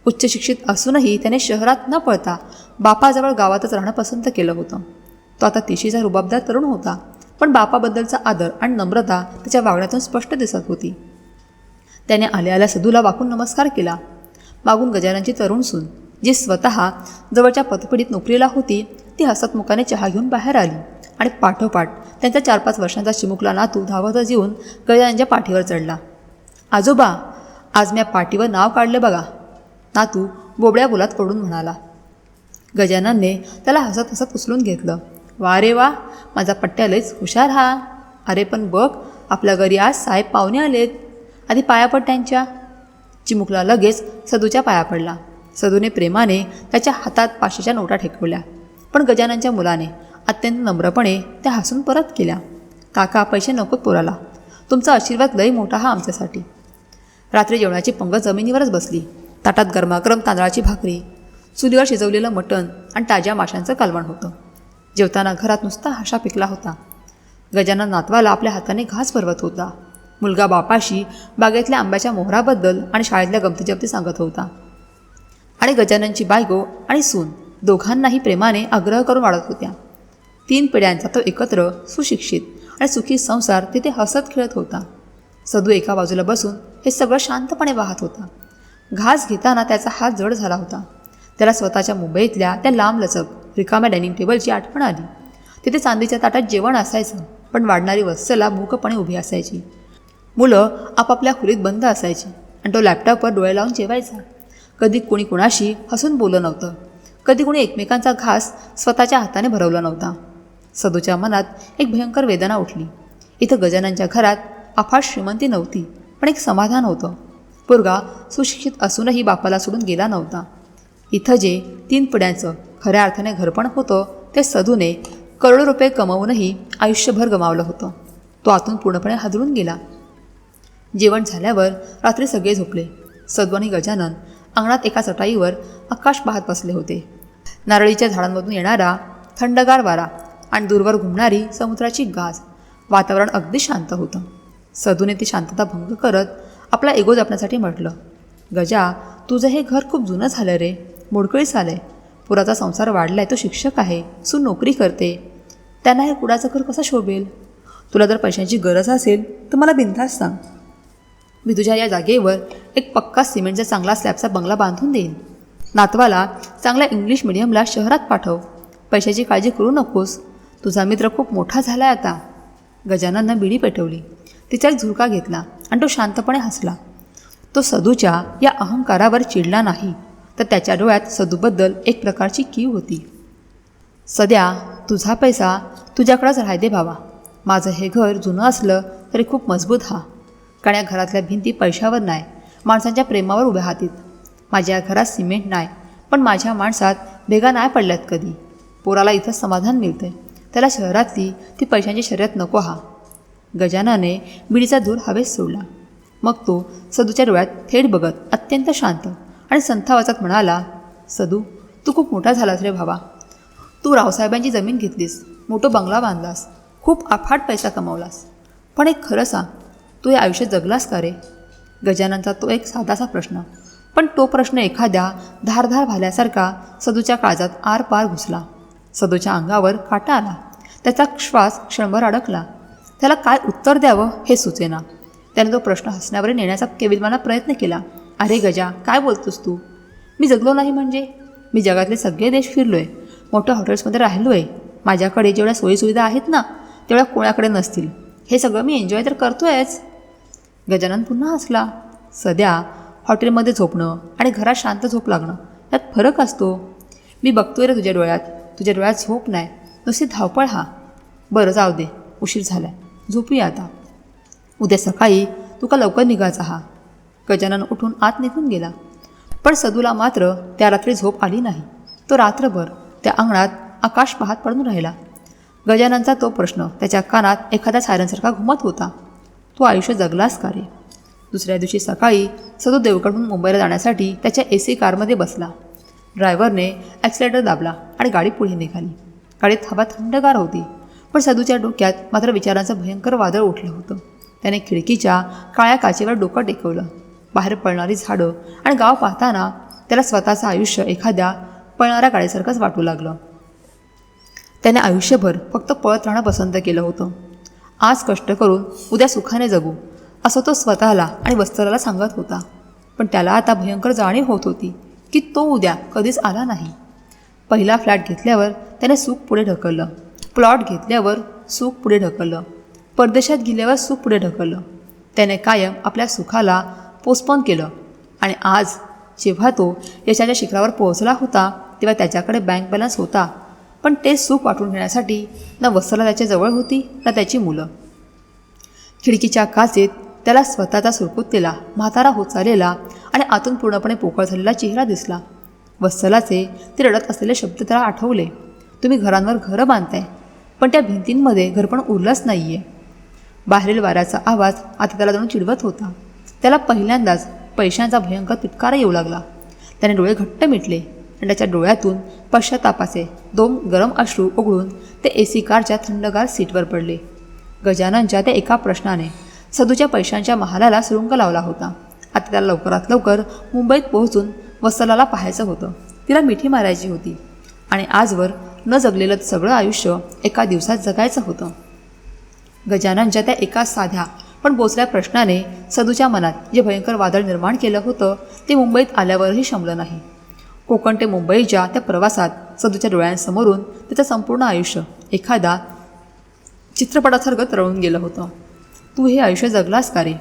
उच्च शिक्षित असूनही त्याने शहरात न पळता बापाजवळ गावातच राहणं पसंत केलं होतं. तो आता तिशीचा रुबाबदार तरुण होता, पण बापाबद्दलचा आदर आणि नम्रता त्याच्या वागण्यातून स्पष्ट दिसत होती. त्याने आल्या सदूला वाकून नमस्कार केला. मागून गजाननची तरुण सून, जी स्वतः जवळच्या पतपिढीत नोकरीला होती, ती हसतमुखाने चहा घेऊन बाहेर आली आणि पाठोपाठ त्यांचा 4-5 वर्षांचा चिमुकला नातू धावतच येऊन गजाननच्या पाठीवर चढला. आजोबा, आज मी पाठीवर नाव काढले बघा, नातू बोबड्या बोलात पडून म्हणाला. गजाननने त्याला हसत हसत उचलून घेतलं. वा रे वा, माझा पट्ट्या लयच हुशार हा. अरे पण बघ, आपल्या घरी आज साहेब पाहुणे आलेत, आधी पाया पड त्यांच्या. चिमुकला लगेच सदूच्या पाया पडला. सदूने प्रेमाने त्याच्या हातात 500च्या नोटा ठेकवल्या. पण गजाननच्या मुलाने अत्यंत नम्रपणे त्या हसून परत केल्या. काका, पैसे नकोत पोराला, तुमचा आशीर्वाद लई मोठा हा आमच्यासाठी. रात्री जेवणाची पंगत जमिनीवरच बसली. ताटात गरमागरम तांदळाची भाकरी, चुलीवर शिजवलेलं मटण आणि ताज्या माशांचं कालवण होतं. जेवताना घरात नुसता हशा पिकला होता. गजानन नातवाला आपल्या हाताने घास भरवत होता. मुलगा बापाशी बागेतल्या आंब्याच्या मोहराबद्दल आणि शाळेतल्या गमतीजमती सांगत होता. आणि गजाननची बायको आणि सून दोघांनाही प्रेमाने आग्रह करून वाढत होत्या. 3 पिढ्यांचा तो एकत्र, सुशिक्षित आणि सुखी संसार तिथे हसत खेळत होता. सदू एका बाजूला बसून हे सगळं शांतपणे पाहत होता. घास घेताना त्याचा हात जड झाला होता. त्याला स्वतःच्या मुंबईतल्या त्या लांबलचक रिकाम्या डायनिंग टेबलची आठवण आली. तिथे चांदीच्या ताटात जेवण असायचं, पण वाढणारी वत्सला मूकपणे उभी असायची. मुलं आपापल्या खोलीत बंद असायची आणि तो लॅपटॉपवर डोळे लावून जेवायचा. कधी कोणी कुणाशी हसून बोललं नव्हतं. कधी कोणी एकमेकांचा घास स्वतःच्या हाताने भरवला नव्हता. सदूच्या मनात एक भयंकर वेदना उठली. इथं गजाननच्या घरात अफाट श्रीमंती नव्हती, पण एक समाधान होतं. पोरगा सुशिक्षित असूनही बापाला सोडून गेला नव्हता. इथं जे 3 पिढ्यांचं खऱ्या अर्थाने घरपण होतं ते सदूने करोडो रुपये कमवूनही आयुष्यभर गमावलं होतं. तो आतून पूर्णपणे हादरून गेला. जेवण झाल्यावर रात्री सगळे झोपले. सदू आणि गजानन अंगणात एका चटाईवर आकाश पाहत बसले होते. नारळीच्या झाडांमधून येणारा थंडगार वारा आणि दूरवर घुमणारी समुद्राची गाज, वातावरण अगदी शांत होतं. सदूने ती शांतता भंग करत आपला एगो जपण्यासाठी म्हटलं, गजा, तुझं हे घर खूप जुनं झालं रे, मोडकळीस आलंय. पुराचा संसार वाढलाय, तो शिक्षक आहे, सून नोकरी करते, त्यांना हे कुडाचं घर कसं शोभेल? तुला जर पैशांची गरज असेल तर मला बिनधास्त सांग, मी तुझ्या या जागेवर एक पक्का सिमेंटचा चांगला स्लॅबचा बंगला बांधून देईन. नातवाला चांगल्या इंग्लिश मिडियमला शहरात पाठव. पैशाची काळजी करू नकोस, तुझा मित्र खूप मोठा झालाय आता. गजानननं बिडी पेटवली. तिचा एक झुरका घेतला आणि तो शांतपणे हसला. तो सदूच्या या अहंकारावर चिडला नाही, तर त्याच्या डोळ्यात सदूबद्दल एक प्रकारची कीव होती. सध्या तुझा पैसा तुझ्याकडेच राहाय दे भावा. माझं हे घर जुनं असलं तरी खूप मजबूत हा. कारण या घरातल्या भिंती पैशावर नाही, माणसांच्या प्रेमावर उभ्या हातीत. माझ्या घरात सिमेंट नाही, पण माझ्या माणसात भेगा नाही पडल्यात कधी. पोराला इथं समाधान मिळतंय, त्याला शहरातली ती पैशांची शर्यत नको हा. गजानाने बिडीचा धूर हवेत सोडला. मग तो सदूच्या डोळ्यात थेट बघत अत्यंत शांत आणि संथ आवाजात म्हणाला, सदू, तू खूप मोठा झालास रे भावा. तू रावसाहेबांची जमीन घेतलीस, मोठं बंगला बांधलास, खूप अफाट पैसा कमावलास, पण एक खरं सांग, तू या आयुष्यात जगलास का रे? गजाननचा तो एक साधासा प्रश्न, पण तो प्रश्न एखाद्या धारधार भाल्यासारखा सदूच्या काळजात आरपार घुसला. सदूच्या अंगावर काटा आला. त्याचा श्वास क्षणभर अडकला. त्याला काय उत्तर द्यावं हे सुचेना. त्याने तो प्रश्न हसण्यावर नेण्याचा केविलवाना प्रयत्न केला. अरे गजा, काय बोलतोस तू? मी जगलो नाही म्हणजे? मी जगातले सगळे देश फिरलोय, मोठ्या हॉटेल्समध्ये राहिलोय. माझ्याकडे जेवढ्या सोयीसुविधा आहेत ना, तेवढ्या कोणाकडे नसतील. हे सगळं मी एन्जॉय तर करतोयच. गजानन पुन्हा हसला. सध्या हॉटेलमध्ये झोपणं आणि घरात शांत झोप लागणं यात फरक असतो. मी बघतोय रे तुझ्या डोळ्यात झोप नाही, नुसती धावपळ हा. बरं जाऊ दे, उशीर झालाय, झोपूया आता. उद्या सकाळी तुका लवकर निघायचा हा. गजानन उठून आत निघून गेला. पण सदूला मात्र त्या रात्री झोप आली नाही. तो रात्रभर त्या अंगणात आकाश पाहत पडून राहिला. गजाननचा तो प्रश्न त्याच्या कानात एखाद्या सायरनसारखा घुमत होता. तो आयुष्य जगलास का रे? दुसऱ्या दिवशी सकाळी सदू देवगडहून मुंबईला जाण्यासाठी त्याच्या AC कारमध्ये बसला. ड्रायव्हरने ॲक्सिलेटर दाबला आणि गाडी पुढे निघाली. गाडीत हवा थंडगार होती, पण सदूच्या डोक्यात मात्र विचारांचं भयंकर वादळ उठलं होतं. त्याने खिडकीच्या काळ्या काचेवर डोकं टेकवलं. बाहेर पळणारी झाडं आणि गाव पाहताना त्याला स्वतःचं आयुष्य एखाद्या पळणाऱ्या गाडीसारखंच वाटू लागलं. त्याने आयुष्यभर फक्त पळत राहणं पसंत केलं होतं. आज कष्ट करून उद्या सुखाने जगू, असं तो स्वतःला आणि वत्सलाला सांगत होता. पण त्याला आता भयंकर जाणीव होत होती की तो उद्या कधीच आला नाही. पहिला फ्लॅट घेतल्यावर त्याने सुख पुढे ढकललं. प्लॉट घेतल्यावर सुख पुढे ढकललं. परदेशात गेल्यावर सुख पुढे ढकललं. त्याने कायम आपल्या सुखाला पोस्टपोन केलं. आणि आज जेव्हा तो यशाच्या शिखरावर पोहोचला होता, तेव्हा त्याच्याकडे बँक बॅलन्स होता, पण ते सुख वाटून घेण्यासाठी ना वत्सला त्याच्याजवळ होती ना त्याची मुलं. खिडकीच्या काचेत त्याला स्वतःचा सुरकुतलेला, म्हातारा होत चाललेला आणि आतून पूर्णपणे पोकळ झालेला चेहरा दिसला. वत्सलाचे ते रडत असलेले शब्द त्याला आठवले. तुम्ही घरांवर घरं बांधताय, पण त्या भिंतींमध्ये घरपण उरलंच नाही आहे. बाहेरील वाऱ्याचा आवाज आता त्याला जणू चिडवत होता. त्याला पहिल्यांदाच पैशांचा भयंकर तिटकारा येऊ लागला. त्याने डोळे घट्ट मिटले आणि त्याच्या डोळ्यातून पश्चातापाचे 2 गरम अश्रू उघडून ते AC कारच्या थंडगार सीटवर पडले. गजाननच्या त्या एका प्रश्नाने सदूच्या पैशांच्या महालाला सुरुंग लावला होता. आता त्याला लवकरात लवकर मुंबईत पोहोचून वत्सलाला पाहायचं होतं. तिला मिठी मारायची होती आणि आजवर न जगलेलं सगळं आयुष्य एका दिवसात जगायचं होतं. गजाननच्या त्या एका साध्या पण बोचऱ्या प्रश्नाने सदूच्या मनात जे भयंकर वादळ निर्माण केलं होतं ते मुंबईत आल्यावरही शमलं नाही. कोकण ते मुंबईच्या त्या प्रवासात सदूच्या डोळ्यांसमोरून त्याचं संपूर्ण आयुष्य एखादा चित्रपटासारखं तरळून गेलं होतं. तू हे आयुष्य जगलास का रे?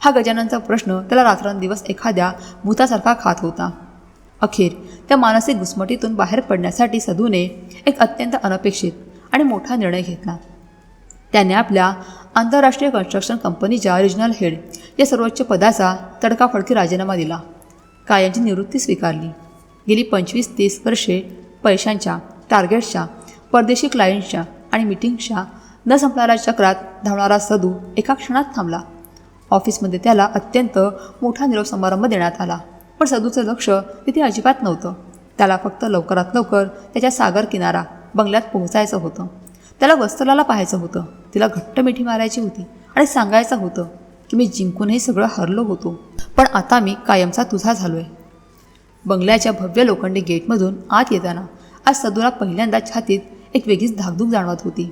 हा गजाननचा प्रश्न त्याला रात्रंदिवस एखाद्या भूतासारखा खात होता. अखेर त्या मानसिक घुसमटीतून बाहेर पडण्यासाठी सदूने एक अत्यंत अनपेक्षित आणि मोठा निर्णय घेतला. त्याने आपल्या आंतरराष्ट्रीय कन्स्ट्रक्शन कंपनीच्या रिजनल हेड या सर्वोच्च पदाचा तडकाफडकी राजीनामा दिला. कायमची निवृत्ती स्वीकारली. गेली 25-30 वर्षे पैशांच्या, टार्गेट्सच्या, परदेशी क्लायंट्सच्या आणि मिटिंग्सच्या न संपणाऱ्या चक्रात धावणारा सदू एका क्षणात थांबला. ऑफिसमध्ये त्याला अत्यंत मोठा निरोप समारंभ देण्यात आला. पण सदूचं लक्ष तिथे अजिबात नव्हतं. त्याला फक्त लवकरात लवकर त्याच्या सागर किनारा बंगल्यात पोहोचायचं होतं. त्याला वत्सलाला पाहायचं होतं. तिला घट्ट मिठी मारायची होती आणि सांगायचं होतं की मी जिंकूनही सगळं हरलो होतो, पण आता मी कायमचा तुझा झालोय. बंगल्याच्या भव्य लोखंडी गेटमधून आत येताना आज सदूला पहिल्यांदा छातीत एक वेगळीच धाकधूक जाणवत होती.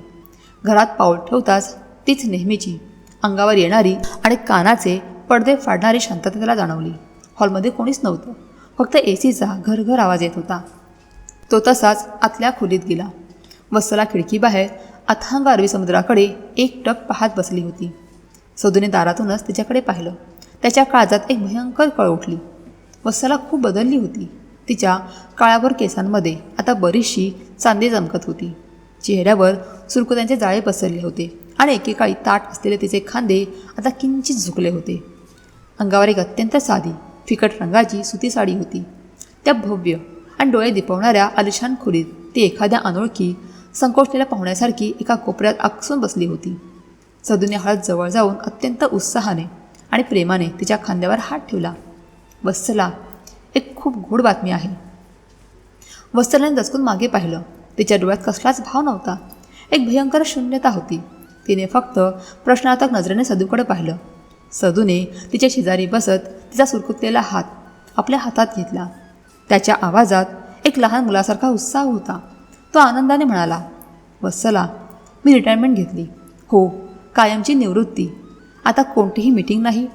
घरात पाऊल ठेवताच तीच नेहमीची अंगावर येणारी आणि कानाचे पडदे फाडणारी शांतता त्याला जाणवली. हॉलमध्ये कोणीच नव्हतं. फक्त ACचा घरघर आवाज येत होता. तो तसाच आतल्या खोलीत गेला. वत्सला खिडकीबाहेर अथांग अरबी समुद्राकडे एकटक पाहत बसली होती. सदूने दारातूनच तिच्याकडे पाहिलं. त्याच्या काळजात एक भयंकर कळ उठली. वत्सला खूप बदलली होती. तिच्या काळाभर केसांमध्ये आता बरीचशी चांदी चमकत होती. चेहऱ्यावर सुरकुत्यांचे जाळे पसरले होते आणि एकेकाळी ताठ असलेले तिचे खांदे आता किंचित झुकले होते. अंगावर एक अत्यंत साधी फिकट रंगाची सुती साडी होती. त्या भव्य आणि डोळे दिपवणाऱ्या आलिशान खोलीत ती एखाद्या अनोळखी संकोचलेल्या पाहुण्यासारखी एका कोपऱ्यात आकसून बसली होती. सदूने हळद जवळ जाऊन अत्यंत उत्साहाने आणि प्रेमाने तिच्या खांद्यावर हात ठेवला. वत्सला, एक खूप गोड बातमी आहे. वत्सलाने दचकून मागे पाहिलं. तिच्या डोळ्यात कसलाच भाव नव्हता. एक भयंकर शून्यता होती. तिने फक्त प्रश्नार्थक नजरेने सदूकडे पाहिलं. सदूने तिच्या शेजारी बसत तिचा सुरकुतलेला हात आपल्या हातात घेतला. त्याच्या आवाजात एक लहान मुलासारखा उत्साह होता. तो आनंदाने म्हणाला, वत्सला, मी रिटायरमेंट घेतली. हो, कायमची निवृत्ती. आता कोणतीही मीटिंग नाही,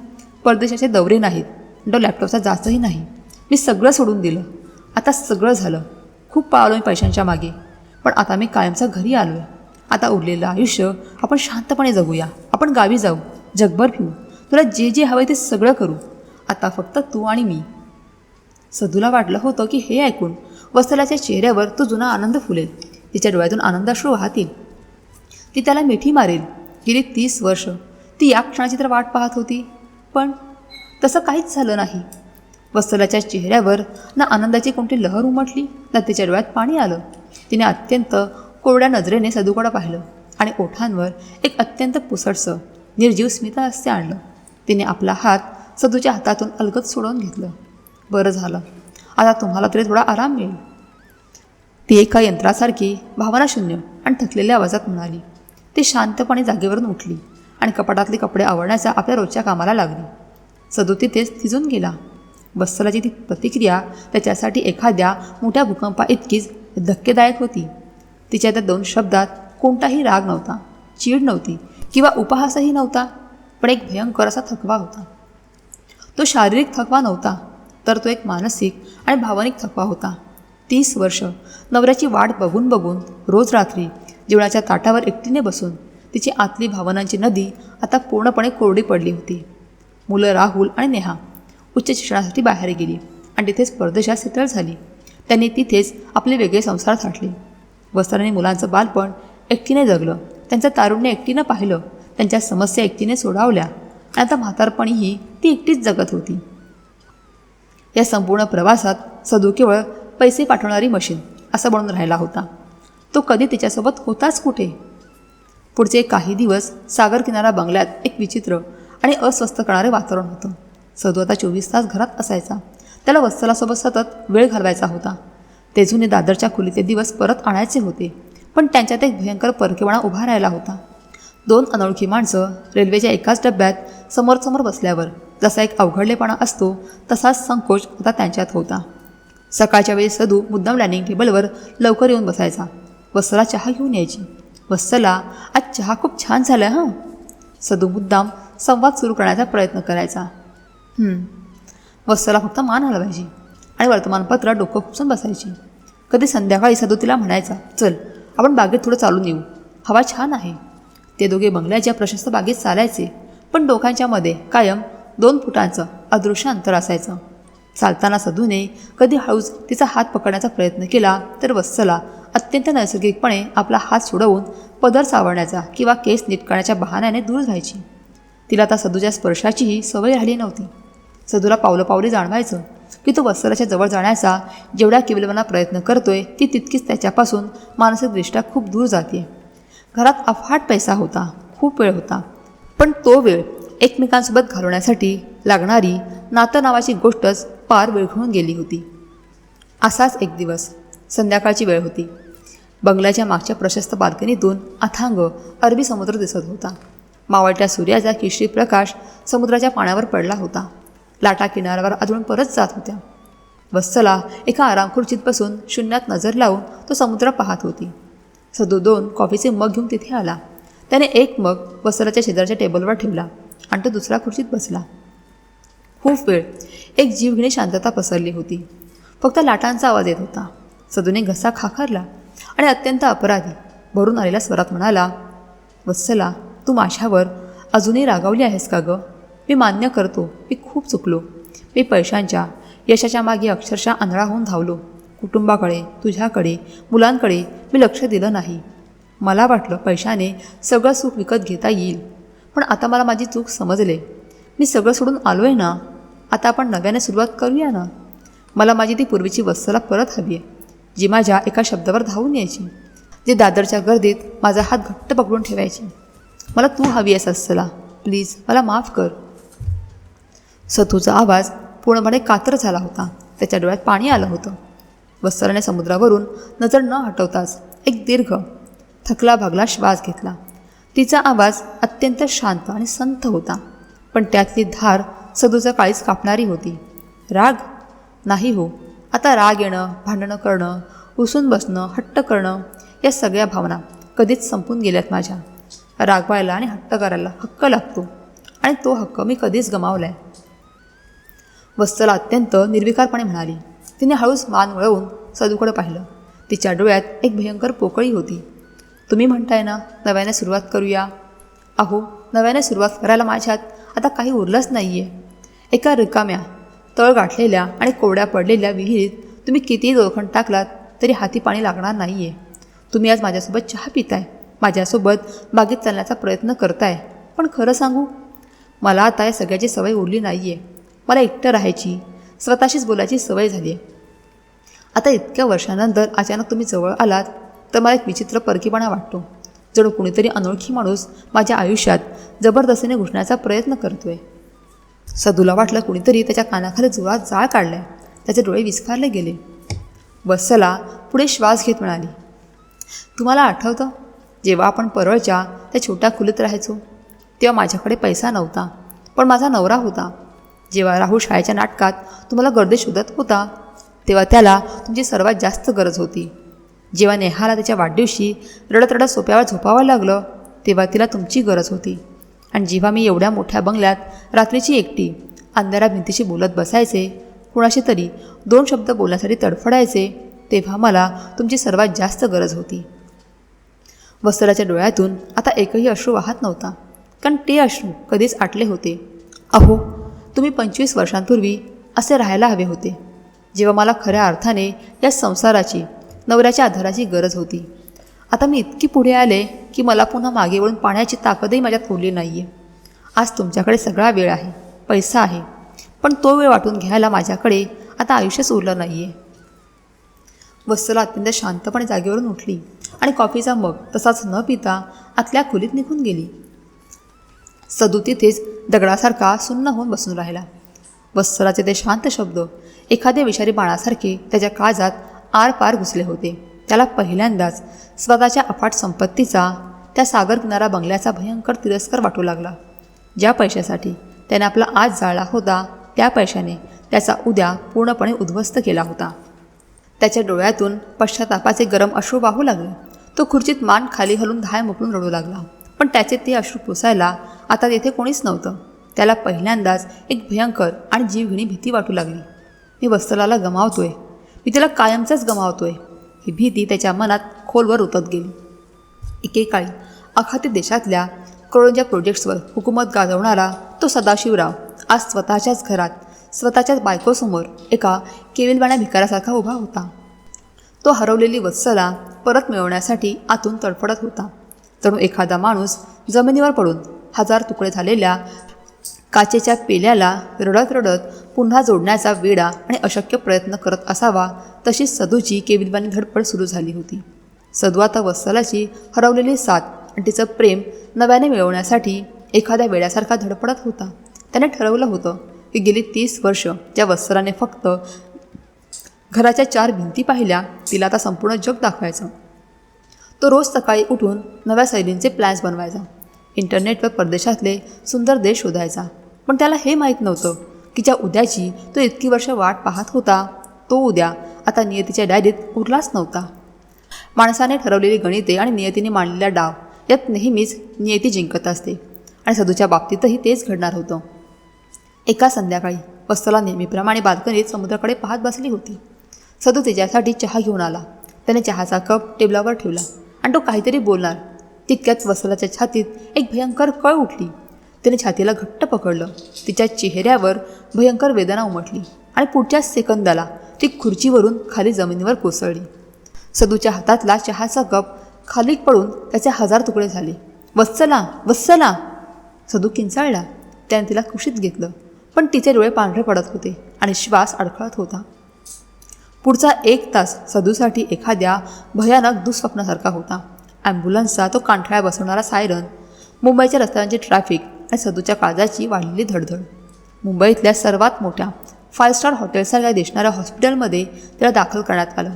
परदेशाचे दौरे नाहीत, लॅपटॉपचा जाचही नाही. मी सगळं सोडून दिलं. आता सगळं झालं. खूप पाळलो मी पैशांच्या मागे, पण आता मी कायमचा घरी आलो आहे. आता उरलेलं आयुष्य आपण शांतपणे जगूया. आपण गावी जाऊ, जगभर फिरू, तुला जे जे हवं ते सगळं करू. आता फक्त तू आणि मी. सदूला वाटलं होतं की हे ऐकून वत्सलाच्या चेहऱ्यावर तो जुना आनंद फुलेल. तिच्या डोळ्यातून आनंदाश्रू वाहतील. ती त्याला मिठी मारेल. गेली 30 वर्ष ती या क्षणाची तर वाट पाहत होती, पण तसं काहीच झालं नाही. वत्सलाच्या चेहऱ्यावर ना आनंदाची कोणती लहर उमटली ना तिच्या डोळ्यात पाणी आलं. तिने अत्यंत कोरड्या नजरेने सदूकडं पाहिलं आणि ओठांवर एक अत्यंत पुसटसं निर्जीव स्मितहास्य आणलं. तिने आपला हात सदूच्या हातातून अलगद सोडवून घेतलं. बरं झालं, आता तुम्हाला तरी थोडा आराम मिळेल. ती एका यंत्रासारखी भावनाशून्य आणि थकलेल्या आवाजात म्हणाली. ती शांतपणे जागेवरून उठली आणि कपाटातले कपडे आवरण्याचा आपल्या रोजच्या कामाला लागली. सदू तिथेच थिजून गेला. वत्सलाची ती प्रतिक्रिया त्याच्यासाठी एखाद्या मोठ्या भूकंपा इतकीच धक्केदायक होती. तिच्या त्या 2 शब्दात कोणताही राग नव्हता, चीड नव्हती किंवा उपहासही नव्हता, पण एक भयंकर असा थकवा होता. तो शारीरिक थकवा नव्हता, तर तो एक मानसिक आणि भावनिक थकवा होता. 30 वर्ष नवऱ्याची वाट बघून बघून रोज रात्री जेवणाच्या ताटावर एकटीने बसून तिची आतली भावनांची नदी आता पूर्णपणे कोरडी पडली होती. मुलं राहुल आणि नेहा उच्च शिक्षणासाठी बाहेर गेली आणि तिथेच परदेशात सेटल झाली. त्यांनी तिथेच आपले वेगळे संसार थाटले. वत्सलाने मुलांचं बालपण एकटीने जगलं. त्यांचं तारुण्य एकटीनं पाहिलं. त्यांच्या समस्या एकटीने सोडवल्या आणि आता म्हातारपणीही ती एकटीच जगत होती. या संपूर्ण प्रवासात सदू केवळ पैसे पाठवणारी मशीन असं बनून राहिला होता. तो कधी तिच्यासोबत होताच कुठे पुढचे काही दिवस सागर किनारा बंगल्यात एक विचित्र आणि अस्वस्थ करणारे वातावरण होतं. सदू आता 24 तास घरात असायचा. त्याला वत्सलासोबत सतत वेळ घालवायचा होता. ते जुने दादरच्या खोलीचे दिवस परत आणायचे होते, पण त्यांच्यात एक भयंकर परकेपणा उभा राहिला होता. 2 अनोळखी माणसं रेल्वेच्या एकाच डब्यात समोरासमोर बसल्यावर जसा एक अवघडलेपणा असतो तसाच संकोच आता त्यांच्यात होता. सकाळच्या वेळी सदू मुद्दाम डायनिंग टेबलवर लवकर येऊन बसायचा. वत्सला चहा घेऊन यायची. वत्सला, आज चहा खूप छान झाला हां. सदू मुद्दाम संवाद सुरू करण्याचा प्रयत्न करायचा. वत्सला फक्त मान हलवायची आणि वर्तमानपत्र डोकं खुपसून बसायची. कधी संध्याकाळी सदू तिला म्हणायचा, चल आपण बागेत थोडं चालून येऊ, हवा छान आहे. ते दोघे बंगल्याच्या प्रशस्त बागेत चालायचे, पण डोक्यांच्या मध्ये कायम 2 फुटांचं अदृश्य अंतर असायचं. चालताना सदूने कधी हळूच तिचा हात पकडण्याचा प्रयत्न केला तर वत्सला अत्यंत नैसर्गिकपणे आपला हात सोडवून पदर सावरण्याचा किंवा केस नीट करण्याच्या बहाण्याने दूर व्हायची. तिला आता सदूच्या स्पर्शाचीही सवय राहिली नव्हती. सदूला पावलोपावली जाणवायचं की तो वत्सलाच्या जवळ जाण्याचा जेवढ्या केवलवाना प्रयत्न करतोय ती तितकीच त्याच्यापासून मानसिकदृष्ट्या खूप दूर जाते. घरात अफाट पैसा होता, खूप वेळ होता, पण तो वेळ एकमेकांसोबत घालवण्यासाठी लागणारी नातं नावाची गोष्टच पार विरघळून गेली होती. असाच एक दिवस संध्याकाळची वेळ होती. बंगल्याच्या मागच्या प्रशस्त बाल्कनीतून अथांग अरबी समुद्र दिसत होता. मावळत्या सूर्याचा केशरी प्रकाश समुद्राच्या पाण्यावर पडला होता. लाटा किनाऱ्यावर अजून परत जात होत्या. वत्सला एका आरामखुर्चीत बसून शून्यात नजर लावून तो समुद्र पाहत होती. सदू 2 कॉफीचे मग घेऊन तिथे आला. त्याने एक मग वत्सलाच्या शेजारच्या टेबलवर ठेवला आणि तो दुसऱ्या खुर्चीत बसला. खूप वेळ एक जीवघेणी शांतता पसरली होती. फक्त लाटांचा आवाज येत होता. सदूने घसा खाखरला आणि अत्यंत अपराधी भरून आलेल्या स्वरात म्हणाला, वत्सला, तू माझ्यावर अजूनही रागावली आहेस का गं? मी मान्य करतो, मी खूप चुकलो. मी पैशांच्या यशाच्या मागे अक्षरशः आंधळा होऊन धावलो. कुटुंबाकडे, तुझ्याकडे, मुलांकडे मी लक्ष दिलं नाही. मला वाटलं पैशाने सगळं सुख विकत घेता येईल, पण आता मला माझी चूक समजले. मी सगळं सोडून आलो आहे ना. आता आपण नव्याने सुरुवात करूया ना. मला माझी ती पूर्वीची वत्सला परत हवी आहे, जी माझ्या एका शब्दावर धावून यायची, जी दादरच्या गर्दीत माझा हात घट्ट पकडून ठेवायची. मला तू हवी आहेस वत्सला, प्लीज मला माफ कर. सतूचा आवाज पूर्णपणे कातर झाला होता. त्याच्या डोळ्यात पाणी आलं होतं. वत्सलाने समुद्रावरून नजर न हटवताच एक दीर्घ थकला भागला श्वास घेतला. तिचा आवाज अत्यंत शांत आणि संथ होता, पण त्यातली धार सदूचा काळीच कापणारी होती. राग? नाही हो. आता राग येणं, भांडणं करणं, उसून बसणं, हट्ट करणं या सगळ्या भावना कधीच संपून गेल्यात माझ्या. रागवायला आणि हट्ट करायला हक्क लागतो आणि तो हक्क मी कधीच गमावलाय. वत्सला अत्यंत निर्विकारपणे म्हणाली. तिने हळूच मान वळवून सदूकडे पाहिलं. तिच्या डोळ्यात एक भयंकर पोकळी होती. तुम्ही म्हणताय ना नव्याने सुरुवात करूया? अहो, नव्याने सुरुवात करायला माझ्यात आता काही उरलंच नाही आहे. एका रिकाम्या, तळ गाठलेल्या आणि कोरड्या पडलेल्या विहिरीत तुम्ही कितीही दोरखंड टाकलात तरी हाती पाणी लागणार नाही आहे. तुम्ही आज माझ्यासोबत चहा पिताय, माझ्यासोबत बागेत चालण्याचा प्रयत्न करताय, पण खरं सांगू, मला आता या सगळ्याची सवय उरली नाही आहे. मला एकटं राहायची, स्वतःशीच बोलायची सवय झाली आहे. आता इतक्या वर्षानंतर अचानक तुम्ही जवळ आलात तर मला एक विचित्र परकीपणा वाटतो. जणू कुणीतरी अनोळखी माणूस माझ्या आयुष्यात जबरदस्तीने घुसण्याचा प्रयत्न करतोय. सदूला वाटलं कुणीतरी त्याच्या कानाखाली जोरात जाळ काढलाय. त्याचे डोळे विस्फारले गेले. वत्सला पुढे श्वास घेत म्हणाली, तुम्हाला आठवतं जेव्हा आपण परळच्या त्या छोट्या खोलीत राहायचो तेव्हा माझ्याकडे पैसा नव्हता, पण माझा नवरा होता. जेव्हा राहुल शाळेच्या नाटकात तुम्हाला गर्दी शोधत होता तेव्हा त्याला तुमची सर्वात जास्त गरज होती. जेव्हा नेहाला त्याच्या वाढदिवशी रडत रडत सोप्यावर झोपावं लागलं तेव्हा तिला तुमची गरज होती. आणि जेव्हा मी एवढ्या मोठ्या बंगल्यात रात्रीची एकटी अंधाऱ्या भिंतीशी बोलत बसायचे, कुणाशी तरी 2 शब्द बोलण्यासाठी तडफडायचे, तेव्हा मला तुमची सर्वात जास्त गरज होती. वत्सलाच्या डोळ्यातून आता एकही अश्रू वाहत नव्हता, कारण ते अश्रू कधीच आटले होते. अहो, तुम्ही 25 वर्षांपूर्वी असे राहायला हवे होते, जेव्हा मला खऱ्या अर्थाने या संसाराची, नवऱ्याच्या आधाराची गरज होती. आता मी इतकी पुढे आले की मला पुन्हा मागे वळून पाहण्याची ताकदही माझ्यात उरली नाही आहे. आज तुमच्याकडे सगळा वेळ आहे, पैसा आहे, पण तो वेळ वाटून घ्यायला माझ्याकडे आता आयुष्यच उरलं नाही आहे. वत्सला अत्यंत शांतपणे जागेवरून उठली आणि कॉफीचा मग तसाच न पिता आतल्या खोलीत निघून गेली. सदू तिथेच दगडासारखा सुन्न होऊन बसून राहिला. वत्सलाचे ते शांत शब्द एखाद्या विषारी बाणासारखे त्याच्या काळजात आरपार घुसले होते. त्याला पहिल्यांदाच स्वतःच्या अफाट संपत्तीचा, त्या सागर किनारा बंगल्याचा भयंकर तिरस्कार वाटू लागला. ज्या पैशासाठी त्याने आपला आज जाळला होता, त्या पैशाने त्याचा उद्या पूर्णपणे उद्ध्वस्त केला होता. त्याच्या डोळ्यातून पश्चातापाचे गरम अश्रू वाहू लागले. तो खुर्चीत मान खाली घालून धाय मोकळून रडू लागला. पण त्याचे ते अश्रू पुसायला आता तेथे कोणीच नव्हतं. त्याला पहिल्यांदाच एक भयंकर आणि जीवघेणी भीती वाटू लागली. मी वत्सलाला गमावतोय, मी तिला कायमचाच गमावतोय, ही भीती त्याच्या मनात खोलवर उतरत गेली. एकेकाळी अखाती देशातल्या करोडोंच्या प्रोजेक्ट्सवर हुकूमत गाजवणारा तो सदाशिवराव आज स्वतःच्याच घरात, स्वतःच्याच बायकोसमोर एका केविलवाण्या भिकाऱ्यासारखा उभा होता. तो हरवलेली वत्सला परत मिळवण्यासाठी आतून तडफडत होता. जणू एखादा माणूस जमिनीवर पडून 1000 तुकडे झालेल्या काचेच्या पेल्याला रडत रडत पुन्हा जोडण्याचा वेडा आणि अशक्य प्रयत्न करत असावा, तशीच सदूची केविलवाणी धडपड सुरू झाली होती. सदू आता वत्सलाची हरवलेली साथ आणि तिचं प्रेम नव्याने मिळवण्यासाठी एखाद्या वेड्यासारखा धडपडत होता. त्याने ठरवलं होतं की गेली 30 वर्ष ज्या वत्सलाने फक्त घराच्या 4 भिंती पाहिल्या, तिला आता संपूर्ण जग दाखवायचं. तो रोज सकाळी उठून नव्या शैलींचे प्लॅन्स बनवायचा. इंटरनेटवर परदेशातले सुंदर देश शोधायचा. पण त्याला हे माहीत नव्हतं की ज्या उद्याची तो इतकी वर्ष वाट पाहत होता, तो उद्या आता नियतीच्या डायरीत उरलाच नव्हता. माणसाने ठरवलेली गणिते आणि नियतीने मांडलेला डाव यात नेहमीच नियती जिंकत असते आणि सदूच्या बाबतीतही तेच घडणार होतं. एका संध्याकाळी वत्सला नेहमीप्रमाणे बाल्कनीत समुद्राकडे पाहत बसली होती. सदू तिच्यासाठी चहा घेऊन आला. त्याने चहाचा कप टेबलावर ठेवला आणि तो काहीतरी बोलणार. तितक्यात वत्सलाच्या छातीत एक भयंकर कळ उठली. तिने छातीला घट्ट पकडलं. तिच्या चेहऱ्यावर भयंकर वेदना उमटली आणि पुढच्याच सेकंदाला ती खुर्चीवरून खाली जमिनीवर कोसळली. सदूच्या हातातला चहाचा कप खाली पडून त्याचे 1000 तुकडे झाले. वत्सला, वत्सला! सदू किंचाळला. त्याने तिला कुशीत घेतलं, पण तिचे डोळे पांढरे पडत होते आणि श्वास अडखळत होता. पुढचा 1 तास सदूसाठी एखाद्या भयानक दुःस्वप्नासारखा होता. ॲम्ब्युलन्सचा तो कांठळ्या बसवणारा सायरन, मुंबईच्या रस्त्यांची ट्रॅफिक आणि सदूच्या काळजाची वाढलेली धडधड. मुंबईतल्या सर्वात मोठ्या 5 स्टार हॉटेलसारख्या दिसणाऱ्या हॉस्पिटलमध्ये त्याला दाखल करण्यात आलं.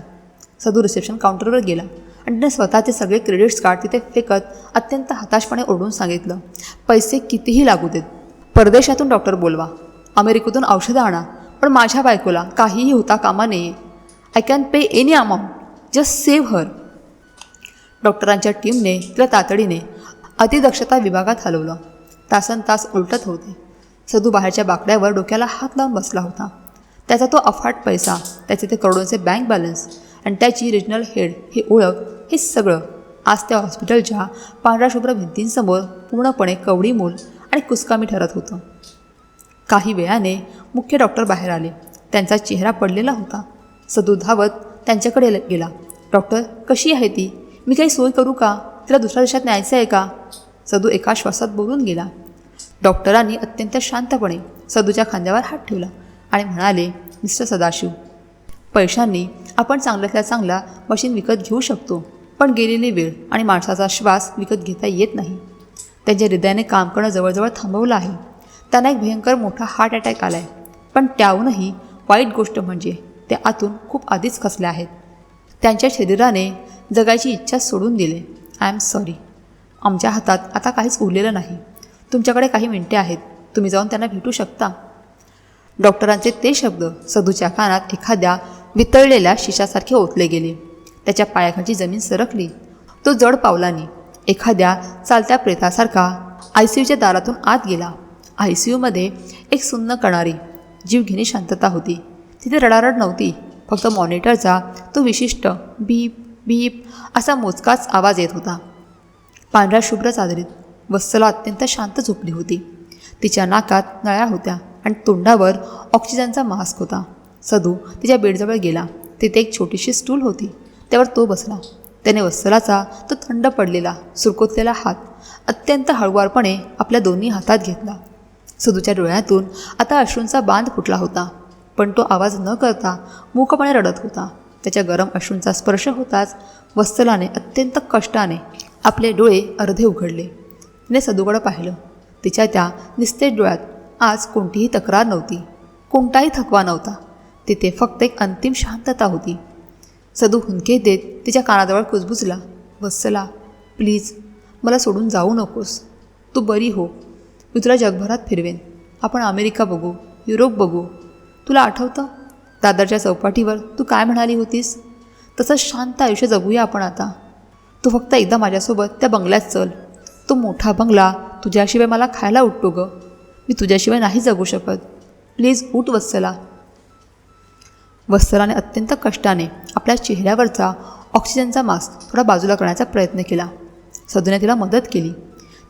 सदू रिसेप्शन काउंटरवर गेला आणि त्याने स्वतःचे सगळे क्रेडिट्स कार्ड तिथे फेकत अत्यंत हताशपणे ओरडून सांगितलं, पैसे कितीही लागू देत, परदेशातून डॉक्टर बोलवा, अमेरिकेतून औषधं आणा, पण माझ्या बायकोला काहीही होता कामा नये. I can pay any amount, just save her. डॉक्टरांच्या टीमने तिला तातडीने अतिदक्षता विभागात हलवलं. तासनतास उलटत होते. सदू बाहेरच्या बाकड्यावर डोक्याला हात लावून बसला होता. त्याचा तो अफाट पैसा, त्याचे ते करोडोंचे बँक बॅलन्स आणि त्याची रिजनल हेड ही ओळख, हे सगळं आज त्या हॉस्पिटलच्या पांढऱ्या शुभ्र भिंतींसमोर पूर्णपणे कवडीमोल आणि कुचकामी ठरत होतं. काही वेळाने मुख्य डॉक्टर बाहेर आले. त्यांचा चेहरा पडलेला होता. सदू धावत त्यांच्याकडे गेला. डॉक्टर, कशी आहे ती? मी काही सोय करू का? तिला दुसऱ्या देशात न्यायचं आहे का? सदू एका श्वासात बोलून गेला. डॉक्टरांनी अत्यंत शांतपणे सदूच्या खांद्यावर हात ठेवला आणि म्हणाले, मिस्टर सदाशिव, पैशांनी आपण चांगल्यातल्या चांगला मशीन विकत घेऊ शकतो, पण गेलेली वेळ आणि माणसाचा श्वास विकत घेता येत नाही. त्यांच्या हृदयाने काम करणं जवळजवळ थांबवलं आहे. त्यांना एक भयंकर मोठा हार्ट अटॅक आला आहे. पण त्याहूनही वाईट गोष्ट म्हणजे ते आतून खूप आधीच खचले आहेत. त्यांच्या शरीराने जगायची इच्छा सोडून दिली. I am sorry. आमच्या हातात आता काहीच उरलेलं नाही. तुमच्याकडे काही मिनिटे आहेत, तुम्ही जाऊन त्यांना भेटू शकता. डॉक्टरांचे ते शब्द सदूच्या कानात एखाद्या वितळलेल्या शिशासारखे ओतले गेले. त्याच्या पायाखालची जमीन सरकली. तो जड पावलांनी एखाद्या चालत्या प्रेतासारखा ICUच्या दारातून आत गेला. ICUमध्ये एक सुन्न करणारी जीवघेणी शांतता होती. तिथे रडारड नव्हती. फक्त मॉनिटरचा तो विशिष्ट बीप बीप असा मोजकाच आवाज येत होता. पांढऱ्या शुभ्र चादरीत वत्सला अत्यंत शांत झोपली होती. तिच्या नाकात नळ्या होत्या आणि तोंडावर ऑक्सिजनचा मास्क होता. सदू तिच्या बेडजवळ गेला. तिथे एक छोटीशी स्टूल होती. त्यावर तो बसला. त्याने वत्सलाचा तो थंड पडलेला सुरकुतलेला हात अत्यंत हळुवारपणे आपल्या दोन्ही हातात घेतला. सदूच्या डोळ्यातून आता अश्रूंचा बांध फुटला होता, पण तो आवाज न करता मूकपणे रडत होता. त्याच्या गरम अश्रूंचा स्पर्श होताच वत्सलाने अत्यंत कष्टाने आपले डोळे अर्धे उघडले. तिने सदूकडं पाहिलं. तिच्या त्या निस्तेज डोळ्यात आज कोणतीही तक्रार नव्हती, कोणताही थकवा नव्हता. तिथे फक्त एक अंतिम शांतता होती. सदू हुंदके देत तिच्या कानाजवळ कुजबुजला. वत्सला, प्लीज मला सोडून जाऊ नकोस. तू बरी हो. मी तुला जगभरात फिरवेन. आपण अमेरिका बघू, युरोप बघू. तुला आठवतं दादरच्या चौपाटीवर तू काय म्हणाली होतीस? तसं शांत आयुष्य जगूया आपण आता. तू फक्त एकदा माझ्यासोबत त्या बंगल्यात चल. तो मोठा बंगला तुझ्याशिवाय मला खायला उठतो गं. मी तुझ्याशिवाय नाही जगू शकत. प्लीज उठ वत्सला. वत्सलाने अत्यंत कष्टाने आपल्या चेहऱ्यावरचा ऑक्सिजनचा मास्क थोडा बाजूला करण्याचा प्रयत्न केला. सदूने तिला मदत केली.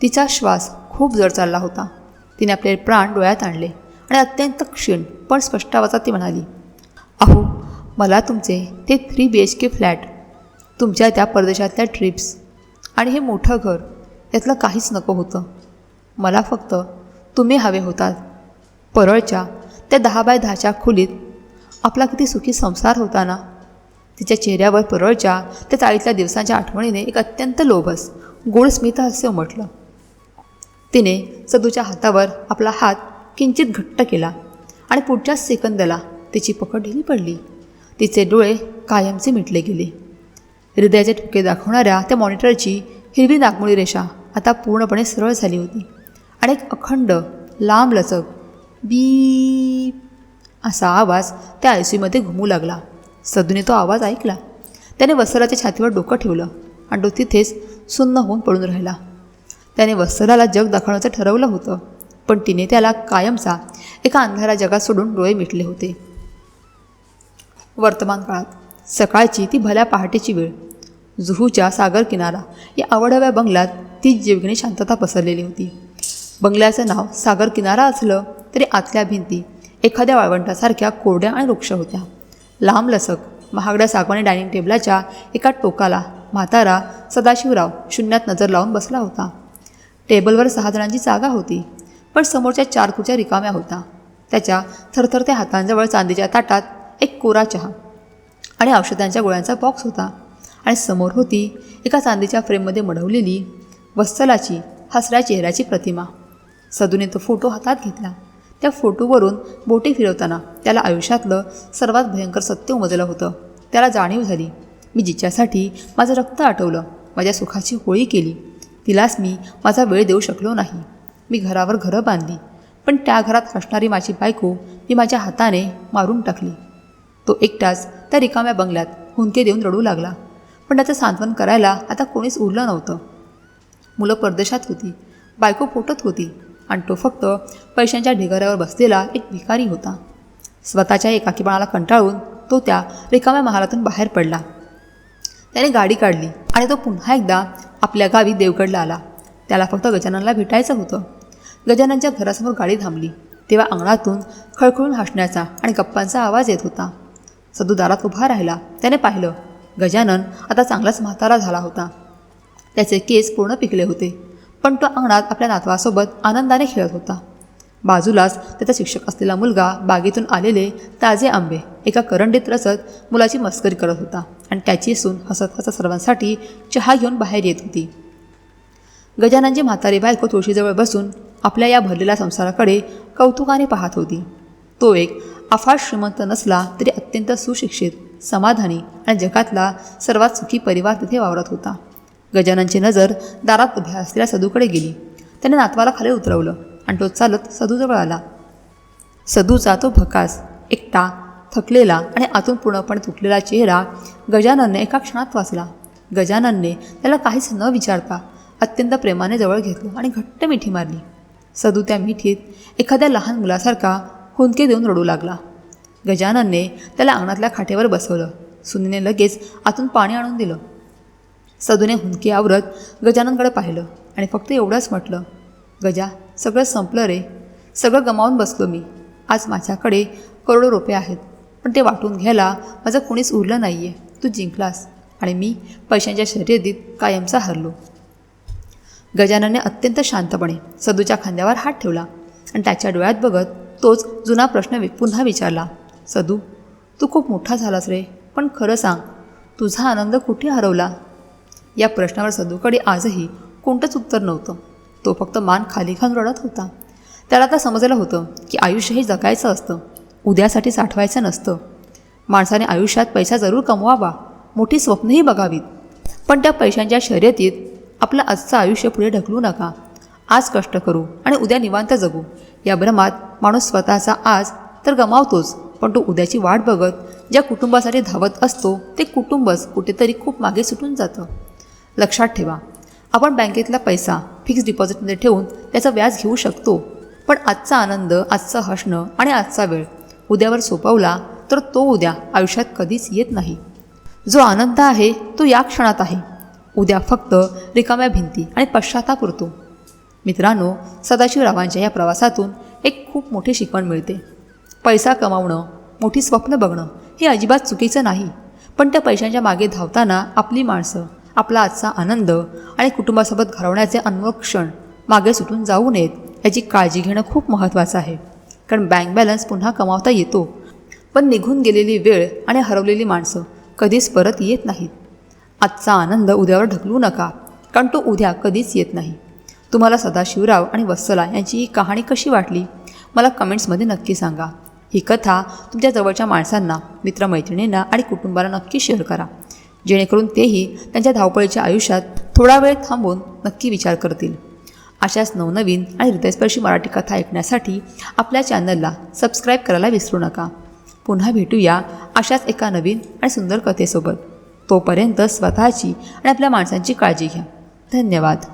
तिचा श्वास खूप जड चालला होता. तिने आपले प्राण डोळ्यात आणले आणि अत्यंत क्षीण पण स्पष्ट आवाजात ती म्हणाली, अहो, मला तुमचे ते 3 BHK फ्लॅट, तुमच्या त्या परदेशातल्या ट्रिप्स आणि हे मोठं घर यातलं काहीच नको होतं. मला फक्त तुम्ही हवे होतात. परळच्या त्या 10 बाय 10च्या खोलीत आपला किती सुखी संसार होता ना. तिच्या चेहऱ्यावर परळच्या त्या चाळीतल्या दिवसांच्या आठवणीने एक अत्यंत लोभस गोड स्मितहास्य उमटलं. तिने सदूच्या हातावर आपला हात किंचित घट्ट केला आणि पुढच्याच सेकंदाला तिची पकड ढिली पडली. तिचे डोळे कायमचे मिटले गेले. हृदयाचे ठोके दाखवणाऱ्या त्या मॉनिटरची हिरवी नागमोळी रेषा आता पूर्णपणे सरळ झाली होती आणि एक अखंड लांब लचक बीप असा आवाज त्या ICUमध्ये घुमू लागला. सदूने तो आवाज ऐकला. त्याने वत्सलाच्या छातीवर डोकं ठेवलं आणि तो तिथेच सुन्न होऊन पडून राहिला. त्याने वत्सलाला जग दाखवण्याचं ठरवलं होतं, पण तिने त्याला कायमचा एका अंधाऱ्या जगात सोडून डोळे मिटले होते. वर्तमान काळात सकाळची ती भल्या पहाटेची वेळ. जुहूच्या सागर किनारा या अवढव्या बंगल्यात ती जीवघेणी शांतता पसरलेली होती. बंगल्याचं नाव सागर किनारा असलं तरी आतल्या भिंती एखाद्या वाळवंटासारख्या कोरड्या आणि वृक्ष होत्या. लांब लचक महागड्या सागवानी डायनिंग टेबलाच्या एका टोकाला म्हातारा सदाशिवराव शून्यात नजर लावून बसला होता. टेबलवर 6 जणांची जागा होती, पण समोरच्या 4 खुर्च्या रिकाम्या होत्या. त्याच्या थरथरत्या हातांजवळ चांदीच्या ताटात एक कोरा चहा आणि औषधांच्या गोळ्यांचा बॉक्स होता आणि समोर होती एका चांदीच्या फ्रेममध्ये मढवलेली वत्सलाची हसऱ्या चेहऱ्याची प्रतिमा. सदूने तो फोटो हातात घेतला. त्या फोटोवरून बोटे फिरवताना त्याला आयुष्यातलं सर्वात भयंकर सत्य उमजलं होतं. त्याला जाणीव झाली, मी जिच्यासाठी माझं रक्त आटवलं, माझ्या सुखाची होळी केली, तिलाच मी माझा वेळ देऊ शकलो नाही. मी घरावर घरं बांधली, पण त्या घरात असणारी माझी बायको मी माझ्या हाताने मारून टाकली. तो एकटाच त्या रिकाम्या बंगल्यात हुंदके देऊन रडू लागला. पण त्याचं सांत्वन करायला आता कोणीच उरलं नव्हतं. मुलं परदेशात होती, बायको पोटत होती आणि तो फक्त पैशांच्या ढिगाऱ्यावर बसलेला एक भिकारी होता. स्वतःच्या एकाकीपणाला कंटाळून तो त्या रिकाम्या महालातून बाहेर पडला. त्याने गाडी काढली आणि तो पुन्हा एकदा आपल्या गावी देवगडला आला. त्याला फक्त गजाननला भेटायचं होतं. गजाननच्या घरासमोर गाडी थांबली तेव्हा अंगणातून खळखळून हसण्याचा आणि गप्पांचा आवाज येत होता. सदू दारात उभा राहिला. त्याने पाहिलं, गजानन आता चांगलाच म्हातारा झाला होता. त्याचे केस पूर्ण पिकले होते, पण तो अंगणात आपल्या नातवासोबत आनंदाने खेळत होता. बाजूलाच त्याचा शिक्षक असलेला मुलगा बागेतून आलेले ताजे आंबे एका करंडीत रचत मुलाची मस्करी करत होता आणि त्याची सून हसत हसत सर्वांसाठी चहा घेऊन बाहेर येत होती. गजाननची म्हातारी बायको तुळशीजवळ बसून आपल्या या भरलेल्या संसाराकडे कौतुकाने पाहत होती. तो एक अफाट श्रीमंत नसला तरी अत्यंत सुशिक्षित, समाधानी आणि जगातला सर्वात सुखी परिवार तिथे वावरत होता. गजाननची नजर दारात उभ्या असलेल्या सदूकडे गेली. त्याने नातवाला खाली उतरवलं आणि तो चालत सदूजवळ आला. सदूचा तो भकास, एकटा, थकलेला आणि आतून पूर्णपणे तुटलेला चेहरा गजाननने एका क्षणात वाचला. गजाननने त्याला काहीच न विचारता अत्यंत प्रेमाने जवळ घेतलं आणि घट्ट मिठी मारली. सदू त्या मिठीत एखाद्या लहान मुलासारखा हुंदके देऊन रडू लागला. गजाननने त्याला अंगणातल्या खाटेवर बसवलं. सुनीने लगेच आतून पाणी आणून दिलं. सदूने हुंदके आवरत गजाननकडे पाहिलं आणि फक्त एवढंच म्हटलं, गजा, सगळं संपलं रे. सगळं गमावून बसलो मी. आज माझ्याकडे करोडो रुपये आहेत, पण ते वाटून घ्यायला माझं कोणीच उरलं नाही आहे. तू जिंकलास आणि मी पैशांच्या शर्यतीत कायमचा हरलो. गजाननने अत्यंत शांतपणे सदूच्या खांद्यावर हात ठेवला आणि त्याच्या डोळ्यात बघत तोच जुना प्रश्न पुन्हा विचारला, सदू, तू खूप मोठा झालास रे, पण खरं सांग, तुझा आनंद कुठे हरवला? या प्रश्नावर सदूकडे आजही कोणतंच उत्तर नव्हतं. तो फक्त मान खाली घालून रडत होता. त्याला आता समजलं होतं की आयुष्य हे जगायचं असतं, उद्यासाठी साठवायचं नसतं. माणसाने आयुष्यात पैसा जरूर कमवावा, मोठी स्वप्नही बघावीत, पण त्या पैशांच्या शर्यतीत आपलं आजचं आयुष्य पुढे ढकलू नका. आज कष्ट करू आणि उद्या निवांत जगू या भ्रमात माणूस स्वतःचा आज तर गमावतोच, पण तो उद्याची वाट बघत ज्या कुटुंबासाठी धावत असतो ते कुटुंबच कुठेतरी खूप मागे सुटून जातं. लक्षात ठेवा, आपण बँकेतला पैसा फिक्स डिपॉझिटमध्ये ठेवून त्याचं व्याज घेऊ शकतो, पण आजचा आनंद, आजचं हसणं आणि आजचा वेळ उद्यावर सोपवला तर तो उद्या आयुष्यात कधीच येत नाही. जो आनंद आहे तो या क्षणात आहे, उद्या फक्त रिकाम्या भिंती आणि पश्चाताप उरतो. मित्रांनो, सदाशिवरावांच्या या प्रवासातून एक खूप मोठी शिकवण मिळते. पैसा कमावणं, मोठी स्वप्न बघणं हे अजिबात चुकीचं नाही, पण त्या पैशांच्या मागे धावताना आपली माणसं, आपला आजचा आनंद आणि कुटुंबासोबत घालवण्याचे अनमोल क्षण मागे सुटून जाऊ नयेत याची काळजी घेणं खूप महत्त्वाचं आहे. कारण बँक बॅलन्स पुन्हा कमावता येतो, पण निघून गेलेली वेळ आणि हरवलेली माणसं कधीच परत येत नाहीत. आजचा आनंद उद्यावर ढकलू नका, कारण तो उद्या कधीच येत नाही. तुम्हाला सदाशिवराव आणि वत्सला यांची ही कहाणी कशी वाटली मला कमेंट्समध्ये नक्की सांगा. ही कथा तुमच्या जवळच्या माणसांना, मित्रमैत्रिणींना आणि कुटुंबाला नक्की शेअर करा, जेणेकरून तेही त्यांच्या धावपळीच्या आयुष्यात थोडा वेळ थांबून नक्की विचार करतील. अशाच नवनवीन आणि हृदयस्पर्शी मराठी कथा ऐकण्यासाठी आपल्या चॅनलला सबस्क्राईब करायला विसरू नका. पुन्हा भेटूया अशाच एका नवीन आणि सुंदर कथेसोबत. तोपर्यंत स्वतःची आणि आपल्या माणसांची काळजी घ्या. धन्यवाद.